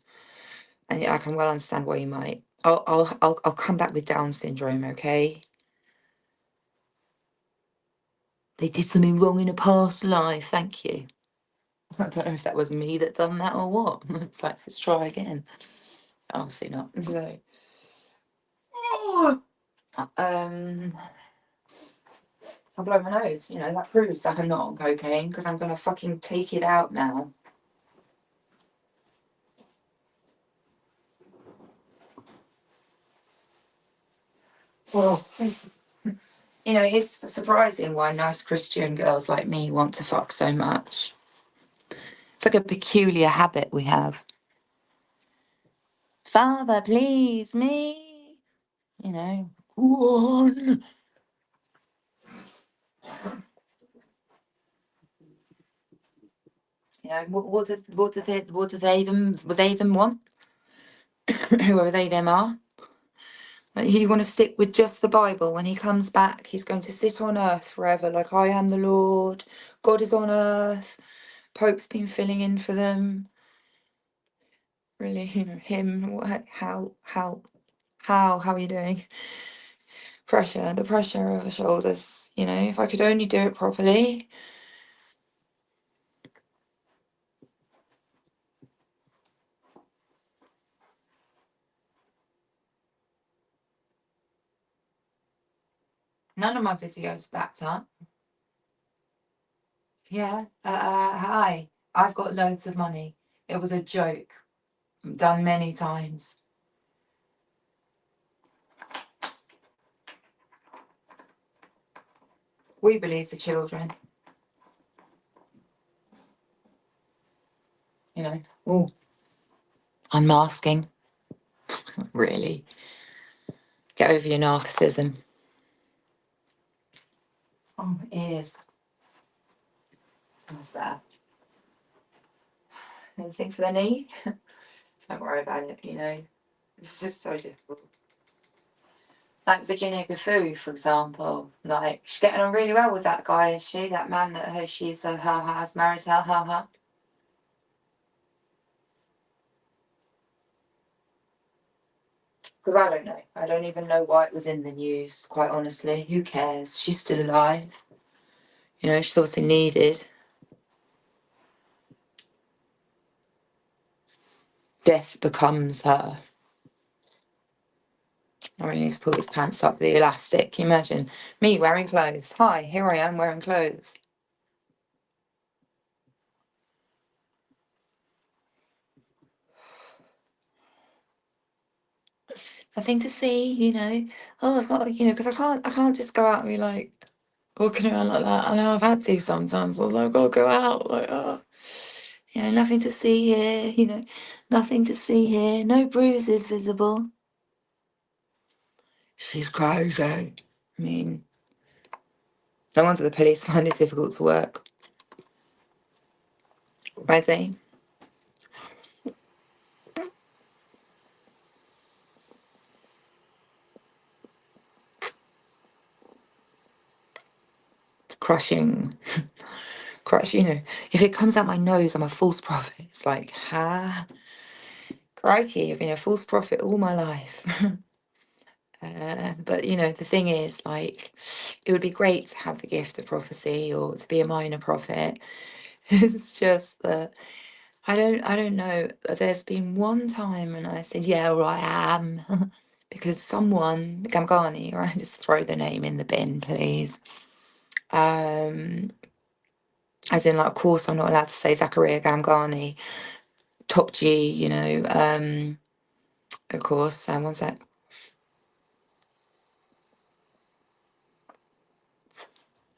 and I can well understand why you might, I'll come back with Down syndrome, okay? They did something wrong in a past life. Thank you. I don't know if that was me that done that or what. It's like, let's try again. Obviously not. So, I'll blow my nose. You know, that proves that I'm not on cocaine because I'm gonna fucking take it out now. Well, you know, it's surprising why nice Christian girls like me want to fuck so much. It's like a peculiar habit we have. Father, please me. You know, go on. You know, what do they even want? Whoever they them are. Like, you want to stick with just the Bible. When he comes back, he's going to sit on earth forever, like I am the Lord. God is on earth. Pope's been filling in for them. Really, you know, him. How are you doing? The pressure over the shoulders. You know, if I could only do it properly. None of my videos backed up. Yeah. Hi. I've got loads of money. It was a joke. Done many times. We believe the children. You know. Oh, unmasking. Really. Get over your narcissism. Oh, my ears. That's bad. Anything for the knee? Don't worry about it, you know. It's just so difficult. Like Virginia Gafu, for example. Like, she's getting on really well with that guy, is she? That man that has married her. Because I don't know. I don't even know why it was in the news, quite honestly. Who cares? She's still alive. You know, she's obviously needed. Death becomes her. I really need to pull these pants up, the elastic. Can you imagine? Me wearing clothes. Hi, here I am wearing clothes. Nothing to see, you know. Oh, I've got, you know, because I can't just go out and be like walking around like that. I know I've had to sometimes. I was like, I've got to go out, like, oh, you know, nothing to see here, you know, nothing to see here, no bruises visible. She's crazy. I mean, no wonder the police find it difficult to work. Ready? Crushing. Crush, you know, if it comes out my nose, I'm a false prophet. It's like, crikey, I've been a false prophet all my life. But you know, the thing is, like, it would be great to have the gift of prophecy or to be a minor prophet. It's just that I don't know. There's been one time when I said, yeah, well, I am, because someone, Gamgani, or I just throw the name in the bin, please. As in, like, of course, I'm not allowed to say Zachariah Gamgani, top G, you know, of course. One sec.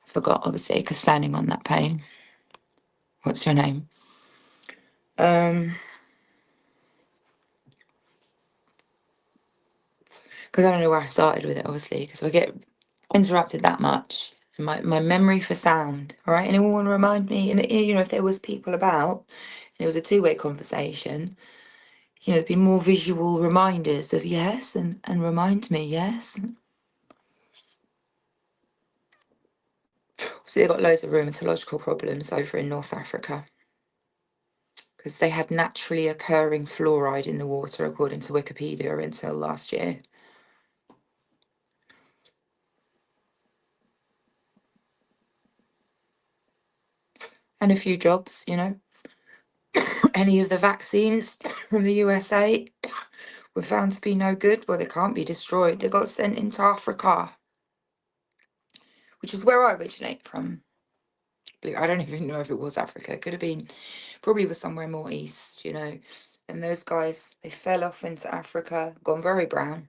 I forgot, obviously, because standing on that pain. What's your name? Because I don't know where I started with it, obviously, because if I get interrupted that much, my memory for sound, all right? Anyone want to remind me? And, you know, if there was people about, and it was a two-way conversation, you know, there'd be more visual reminders of yes, and remind me, yes. So they've got loads of rheumatological problems over in North Africa because they had naturally occurring fluoride in the water, according to Wikipedia, until last year. And a few jobs, you know. Any of the vaccines from the USA were found to be no good. Well, they can't be destroyed. They got sent into Africa, which is where I originate from. I don't even know if it was Africa. It could have been, probably was somewhere more east, you know. And those guys, they fell off into Africa, gone very brown.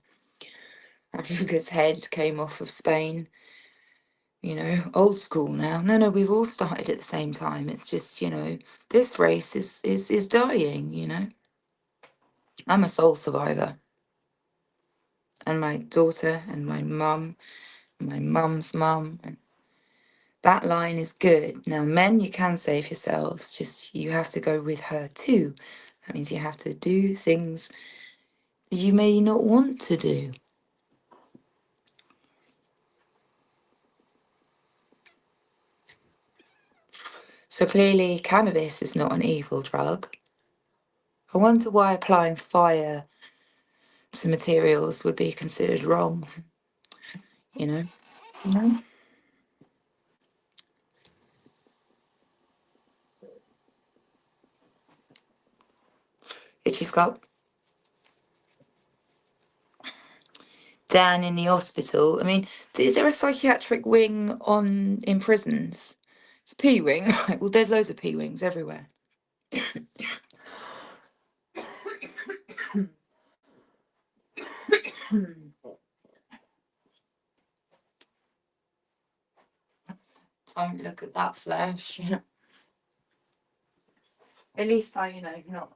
Africa's head came off of Spain. You know, old school now. No, we've all started at the same time. It's just, you know, this race is dying, you know. I'm a soul survivor. And my daughter and my mum, and my mum's mum, and that line is good. Now, men, you can save yourselves, just you have to go with her too. That means you have to do things you may not want to do. So clearly, cannabis is not an evil drug. I wonder why applying fire to materials would be considered wrong, you know? You know? Itchy scalp. Dan in the hospital. I mean, is there a psychiatric wing in prisons? It's a P wing. Right? Well, there's loads of P wings everywhere. Don't look at that flesh. At least I, you know, not.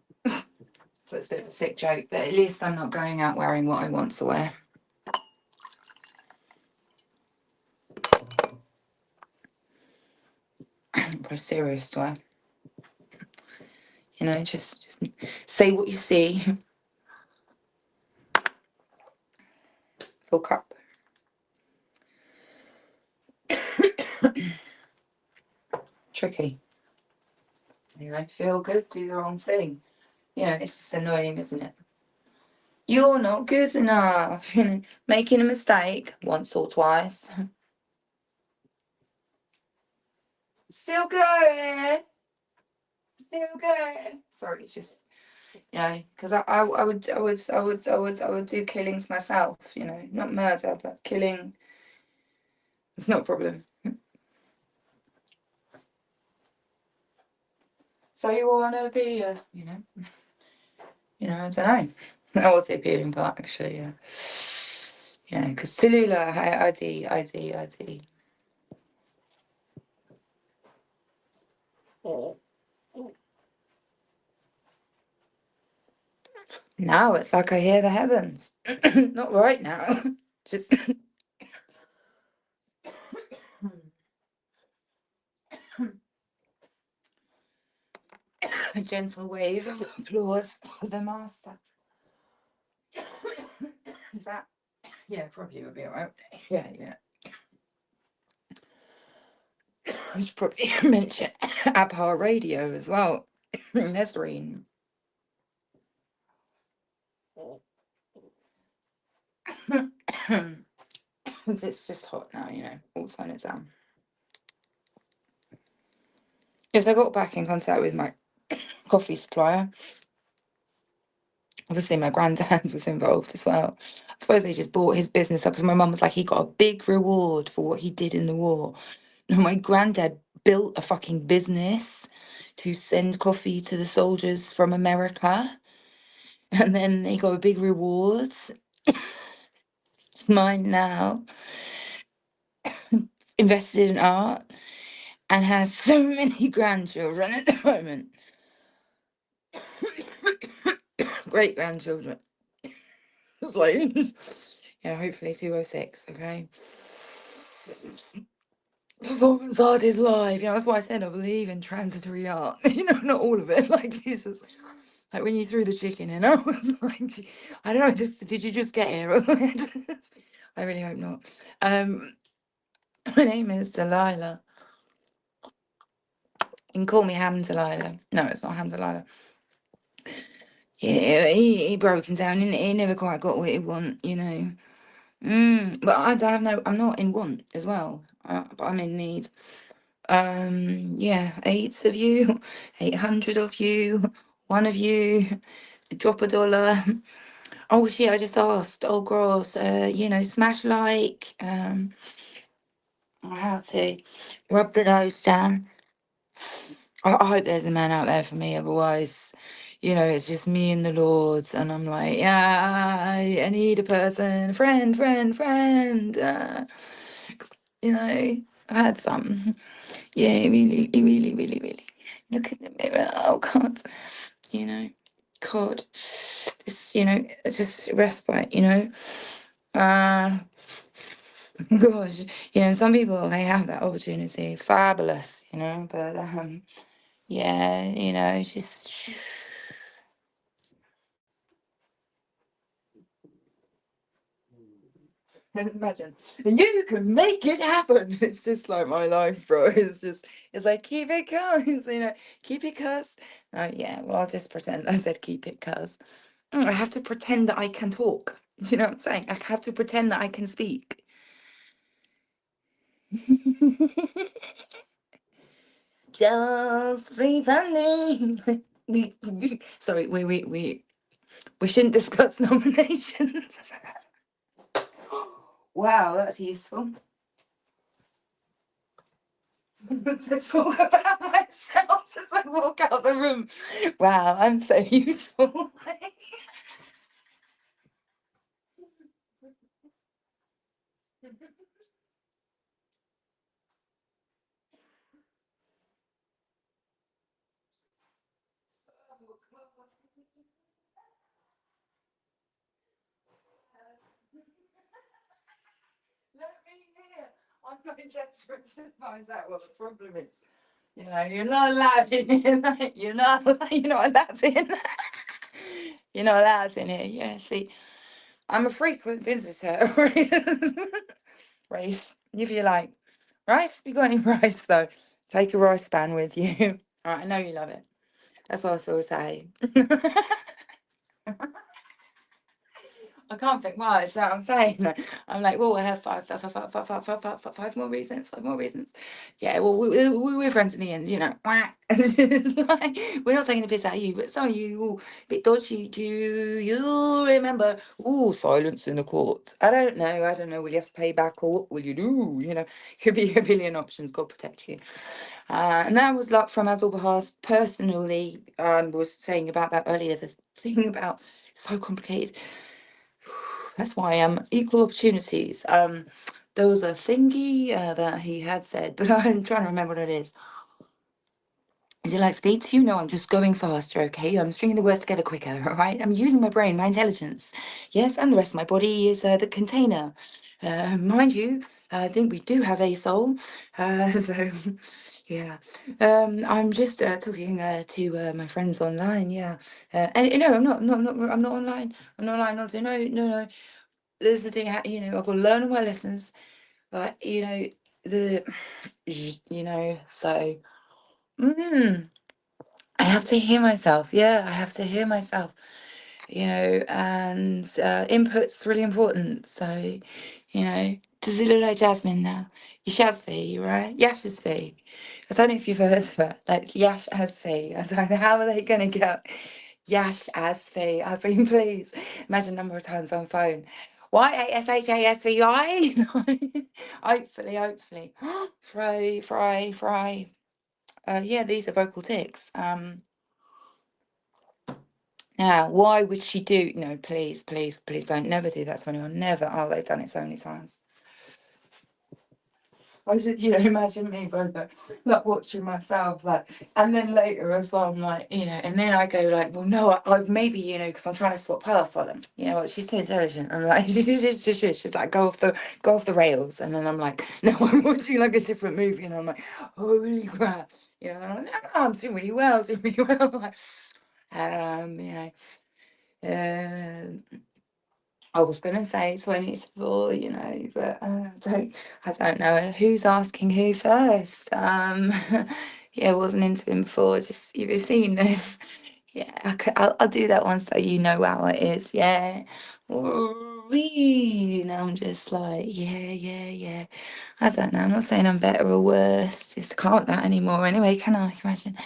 So it's a bit of a sick joke, but at least I'm not going out wearing what I want to wear. Very serious to wear. You know, just say what you see. Full cup. Tricky. You know, feel good, do the wrong thing. You know, it's just annoying, isn't it? You're not good enough. You know, making a mistake once or twice. Still going. Still going. Sorry, it's just, you know, because I would do killings myself. You know, not murder, but killing. It's not a problem. So you wanna be a, you know, I don't know. That was the appealing part, actually. Yeah. You know, because Tallulah, ID. Now it's like I hear the heavens. Not right now. Just a gentle wave of applause for the master. Is that? Yeah, probably would be alright. Yeah. I should probably mention Abha Radio as well. Nesreen. It's just hot now, you know. All turn it down. Yes, I got back in contact with my coffee supplier. Obviously, my granddad was involved as well. I suppose they just bought his business up because my mum was like, he got a big reward for what he did in the war. No, my granddad built a fucking business to send coffee to the soldiers from America. And then they got a big reward. It's mine now. Invested in art and has so many grandchildren at the moment. Great grandchildren. It's like, yeah, hopefully 206, okay? Performance art is live. That's why I said I believe in transitory art. Not all of it. Like, Jesus. Like when you threw the chicken in, I was like, I don't know, did you just get here? I really hope not. My name is Delilah. You can call me Ham Delilah. No, it's not Ham Delilah. Yeah, he broken down. He never quite got what he want, But I don't have no. I'm not in want as well. But I'm in need. Yeah, 8 of you, 800 of you, one of you, drop $1. Oh shit, I just asked. Oh gross. Smash like, how to rub the nose down. I hope there's a man out there for me, otherwise, it's just me and the Lords, and I'm like, yeah, I need a person, friend. 'Cause, I had some. Yeah, really. Look in the mirror. Oh God, you know, God, this, it's just respite, Uh, gosh, some people they have that opportunity, fabulous, but yeah, just imagine you can make it happen. It's just like my life, bro. It's like keep it cuz, keep it cuz. No, yeah, well, I'll just pretend I said keep it cuz. I have to pretend that I can talk. Do you know what I'm saying? I have to pretend that I can speak. Just breathe on me. Sorry, we shouldn't discuss nominations. Wow, that's useful. To talk about myself as I walk out the room. Wow, I'm so useful. Let me hear. I'm going desperate to find out what the problem is. You're not allowed in here. You're not allowed in. You're not allowed in here. Yeah, see, I'm a frequent visitor. Rice, if you like. Rice? You got any rice though? Take a rice span with you. All right, I know you love it. That's what I sort of say. I can't think why. So I'm saying, I'm like, well, I have five more reasons, 5 more reasons. Yeah, well, we're friends in the end, It's just like, we're not taking the piss out of you, but some of you all a bit dodgy. Do you remember? Oh, silence in the court. I don't know. Will you have to pay back or what will you do? Could be a billion options. God protect you. And that was like from Abdul Bahas personally. Was saying about that earlier. The thing about so complicated. That's why equal opportunities. There was a thingy that he had said, but I'm trying to remember what it is. Is it like speed to you? No, I'm just going faster, okay? I'm stringing the words together quicker, all right? I'm using my brain, my intelligence. Yes, and the rest of my body is the container. Mind you, I think we do have a soul. So, yeah. I'm just talking to my friends online, yeah. And no, I'm not online. I'm not online. Not no. This is the thing, I've got to learn all my lessons, but the, so, I have to hear myself. Yeah, I have to hear myself, and input's really important. So, does it look like Jasmine now? Yashasvi, right? Yashasvi. I don't know if you've heard of it. Like Yash Asfi. I don't know how are they going to get Yash Asfi. I've been pleased. Imagine the number of times on phone. YASHASVI. Hopefully. Fry. Yeah, these are vocal tics. Now, why would she do? No, please don't never do that to anyone. Never. Oh, they've done it so many times. I should, imagine me, brother, like watching myself, like, and then later as well, I'm like, and then I go like, well, no, I've maybe, because I'm trying to swap paths on them. You know what? She's too intelligent. I'm like, she's like, go off the rails, and then I'm like, no, I'm watching like a different movie, and I'm like, holy crap, and I'm like, no, I'm doing really well, like, I was gonna say 24, but I don't know who's asking who first. Yeah, I wasn't into him before. Just you've seen it. Yeah, I'll do that one so you know how it is. Yeah. Ooh. And I'm just like, yeah. I don't know. I'm not saying I'm better or worse. Just can't that anymore. Anyway, can I? Can you imagine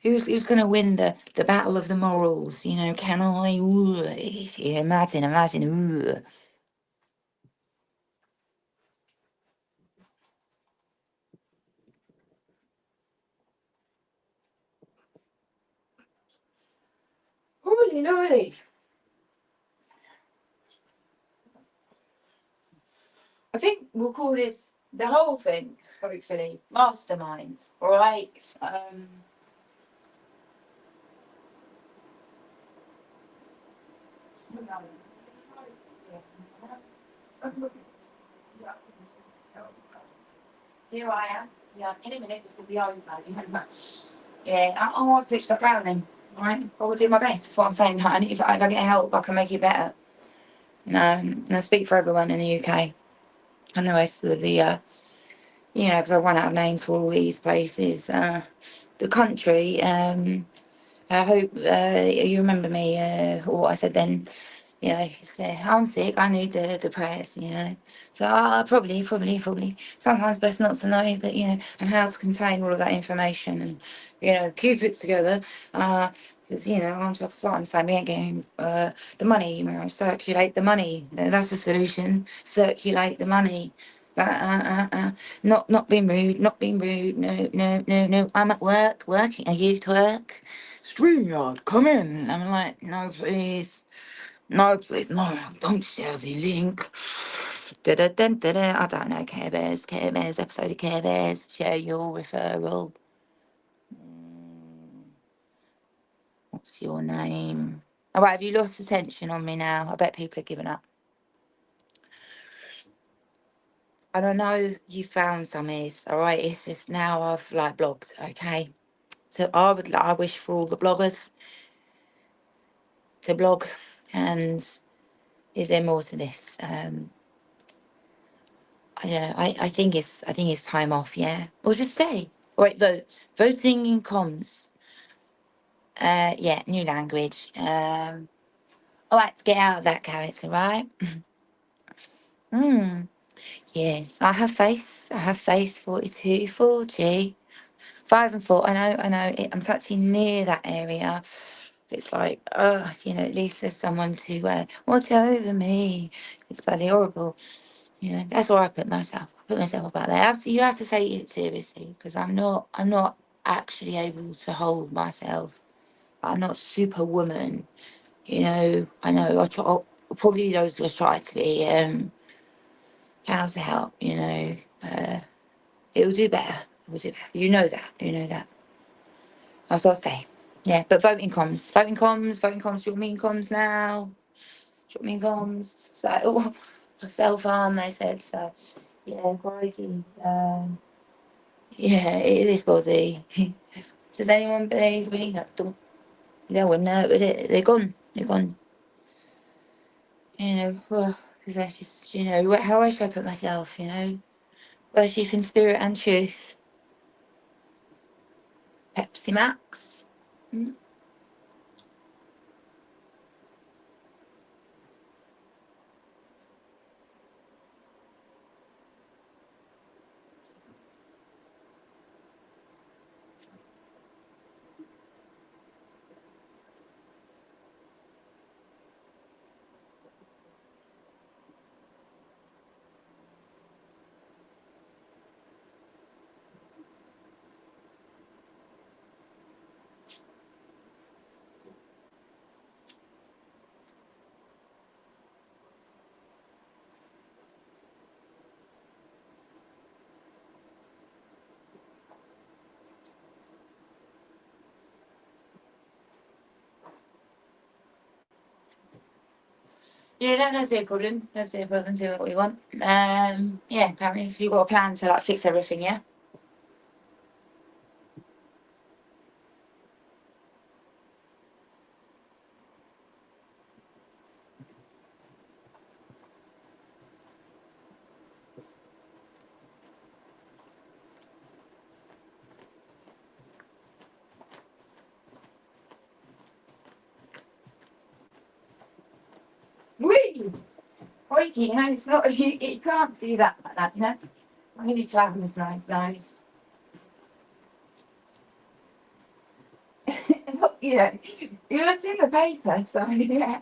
who's going to win the battle of the morals? You know, can I? Ooh, yeah, imagine. Ooh. Holy lordy. I think we'll call this the whole thing, hopefully, masterminds. All right. Here I am. Yeah, in a minute this will be over. Yeah, I want to switch that round then. All right, I will do my best. That's what I'm saying, honey. If I get help, I can make it better. You know, and I speak for everyone in the UK and the rest of the, you know, because I run out of names for all these places. The country. I hope you remember me, or what I said then. You know, say I'm sick. I need the prayers. You know, so probably. Sometimes best not to know, but you know, and how to contain all of that information and you know keep it together. Because you know, I'm just starting to say we ain't getting the money. You know, circulate the money. That's the solution. Circulate the money. Not being rude. Not being rude. No. I'm at working. Are you to work? StreamYard, come in. I'm like, no, please. No, please. No, don't share the link. Da-da-da-da-da. I don't know. Care Bears, episode of Care Bears. Share your referral. What's your name? All right, have you lost attention on me now? I bet people are giving up. And I know you found some ears, all right? It's just now I've like blogged, okay? So I wish for all the bloggers to blog and is there more to this? I don't know. I think it's time off. Yeah, or just stay. All right, voting in comms. Yeah, new language. All right, let's get out of that character, right? Hmm. Yes, I have face. I have face. 42, 4G, 5 and 4. I know. I'm touching near that area. It's like, you know, at least there's someone to watch over me. It's bloody horrible. You know, that's where I put myself. I put myself about there. You have to take it seriously because I'm not. I'm not actually able to hold myself. I'm not superwoman. You know. I know. I try. Probably those of us try to be. How's the help? You know. It'll do better. It will do better. You know that. You know that. That's what I say. Yeah, but voting comms. Voting comms. Voting comms. Do you want me in comms now? Do you want me in comms? So, self harm. They said so. Yeah, crikey. Yeah, it is body. Does anyone believe me? Don't. They wouldn't know, would it? They're gone. They're gone. You know, because that's just, you know, how should I put myself, you know? Worship in spirit and truth. Pepsi Max. Mm. Yeah, that's their problem. That's their problem. Do what we want. Yeah, apparently, because you've got a plan to like fix everything, yeah? Whee! crikey, you know, it's not, you can't do that like that, you know. I really try and this nice. Look, you know, you've seen the paper, so yeah.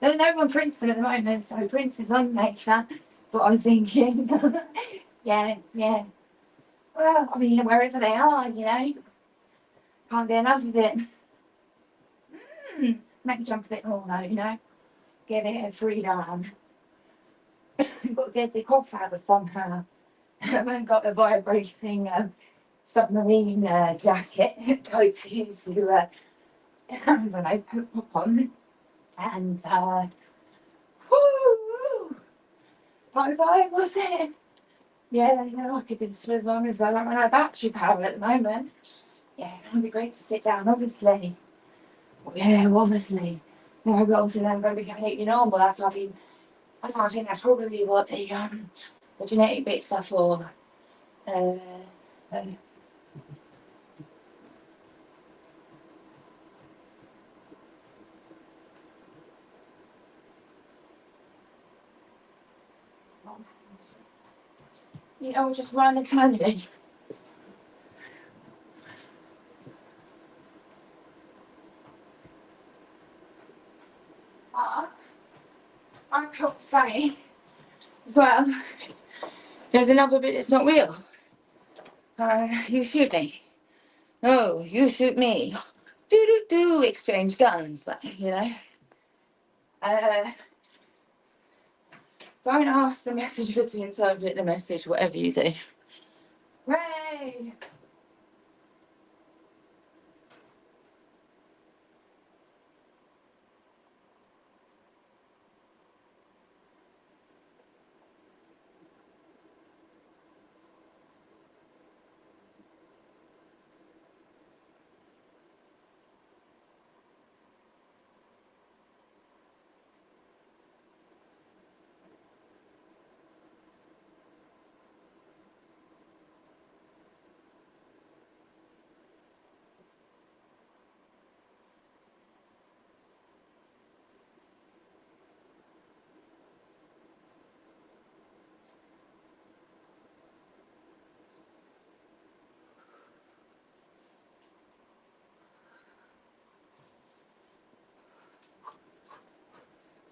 There's no one Princeton at the moment, so Prince is on later. That's what I was thinking. Yeah, yeah. Well, I mean, wherever they are, you know, can't get enough of it. Make me jump a bit more though, you know. Get it a freedom. Got to get the cough out of somehow. I haven't got a vibrating submarine jacket coat for you to, I don't know, pop on. And, whoo! 5 was it? Yeah, I could do this for as long as I don't run out of battery power at the moment. Yeah, it would be great to sit down, obviously. Yeah, obviously. Yeah, but obviously then I'm going to be completely normal. That's how I think that's probably what the genetic bits are for. Uh, uh, you know, just run eternally. I can't say as well. There's another bit that's not real. You shoot me. No, you shoot me. Do exchange guns, you know. Uh, don't ask the messenger to interpret the message, whatever you do. Hooray!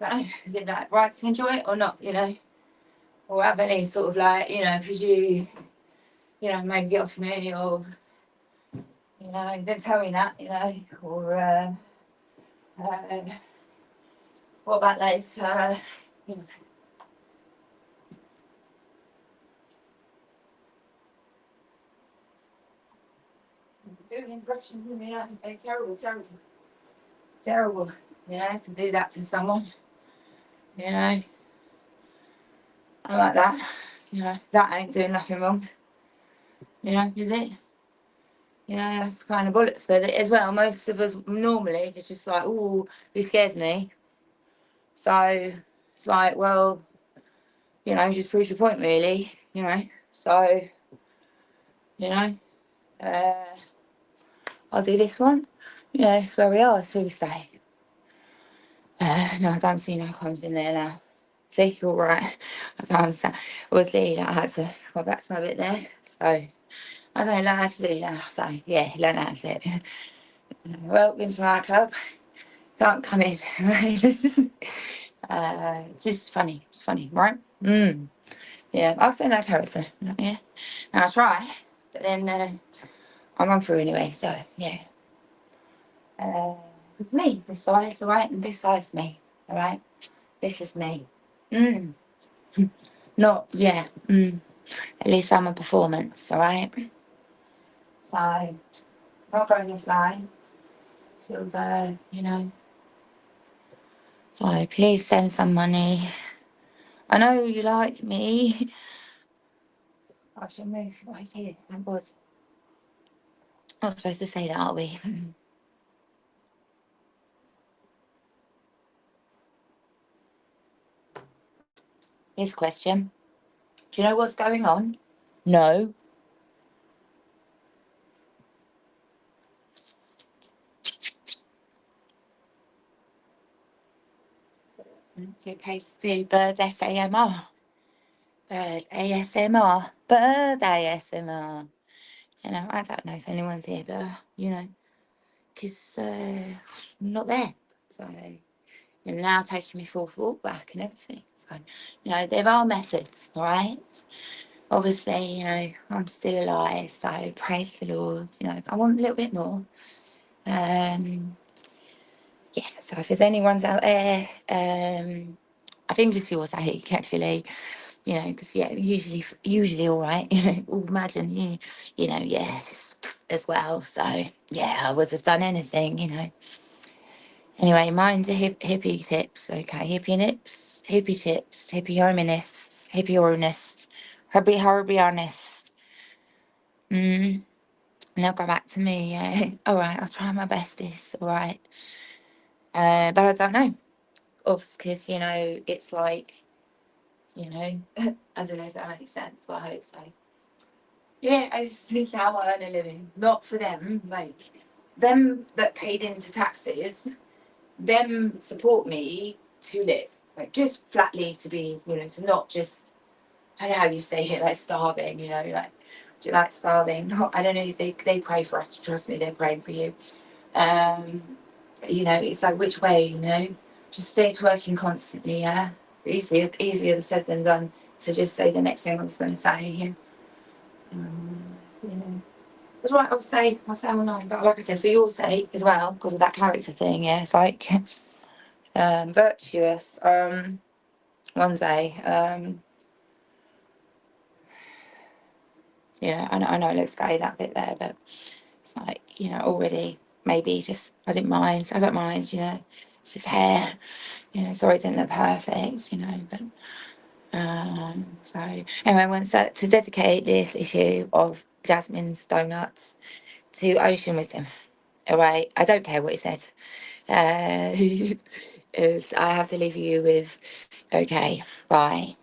So, is it like right to enjoy it or not, you know? Or have any sort of like, you know, because you know, maybe get off me or, you know, didn't tell me that, you know, or, uh, what about those, you know, doing an impression, you know, like terrible, you know, to do that to someone, you know, I like that, you know, that ain't doing nothing wrong, you know, is it? You know, that's kind of bullets with it as well. Most of us normally, it's just like, oh, he scares me. So it's like, well, you know, just proves your point, really, you know. So, you know, uh, I'll do this one. You know, it's where we are, it's where we stay. No, I don't see no comms in there now. See, you're right. I don't understand. Obviously, like, I had to go back to my bit there. So, I don't know how to do that. So, yeah, learn how to do it. Welcome to my club. Can't come in, right? It's just funny. It's funny, right? Yeah, I'll send that to Harrison. Yeah. Now I'll try, but then I'll run through anyway. So yeah, it's me. This size, all right, and this size me, all right. This is me. Mm. Not yeah. At least I'm a performance, all right. So not going to fly till the, you know. So please send some money. I know you like me. I should move. What is here? That was not supposed to say that, are we? Here's a question. Do you know what's going on? No. Get paid to do bird SAMR. Bird ASMR. Bird ASMR. You know, I don't know if anyone's here, but, you know, because I'm not there. So, you're now taking me for a walk back and everything. So, you know, there are methods, all right? Obviously, you know, I'm still alive, so praise the Lord. You know, I want a little bit more. Yeah, so if there's anyone's out there, I think just for your sake, actually, you know, because yeah, usually all right. You know, imagine you know, yeah, just as well. So yeah, I would have done anything, you know. Anyway, mine's a hippie tips, okay, hippie nips, hippie tips, hippie hominess, hippie oriness, hippie honest. And they'll go back to me. Yeah, all right, I'll try my bestest. All right, but I don't know, because you know, it's like, you know, I don't know if that makes sense, but I hope so. Yeah, it's how I earn a living. Not for them, like them that paid into taxes, them support me to live. Like just flatly to be, you know, to not just, I don't know how you say it, like starving, you know, like do you like starving? No, I don't know if they pray for us, trust me, they're praying for you. Um, you know, it's like which way, you know? Just stay to working constantly, yeah. Easier said than done to just say the next thing I was gonna say, yeah. You know. That's right, I'll say online, but like I said, for your sake as well, because of that character thing, yeah, it's like virtuous. One day, you know, I know it looks gay that bit there, but it's like, you know, already maybe just I don't mind, you know, it's just hair, you know, sorry, it isn't that perfect, you know, but so anyway, I want to dedicate this issue of Jasmine's Donuts to Ocean Wisdom. All right, I don't care what it says. Is I have to leave you with okay, bye.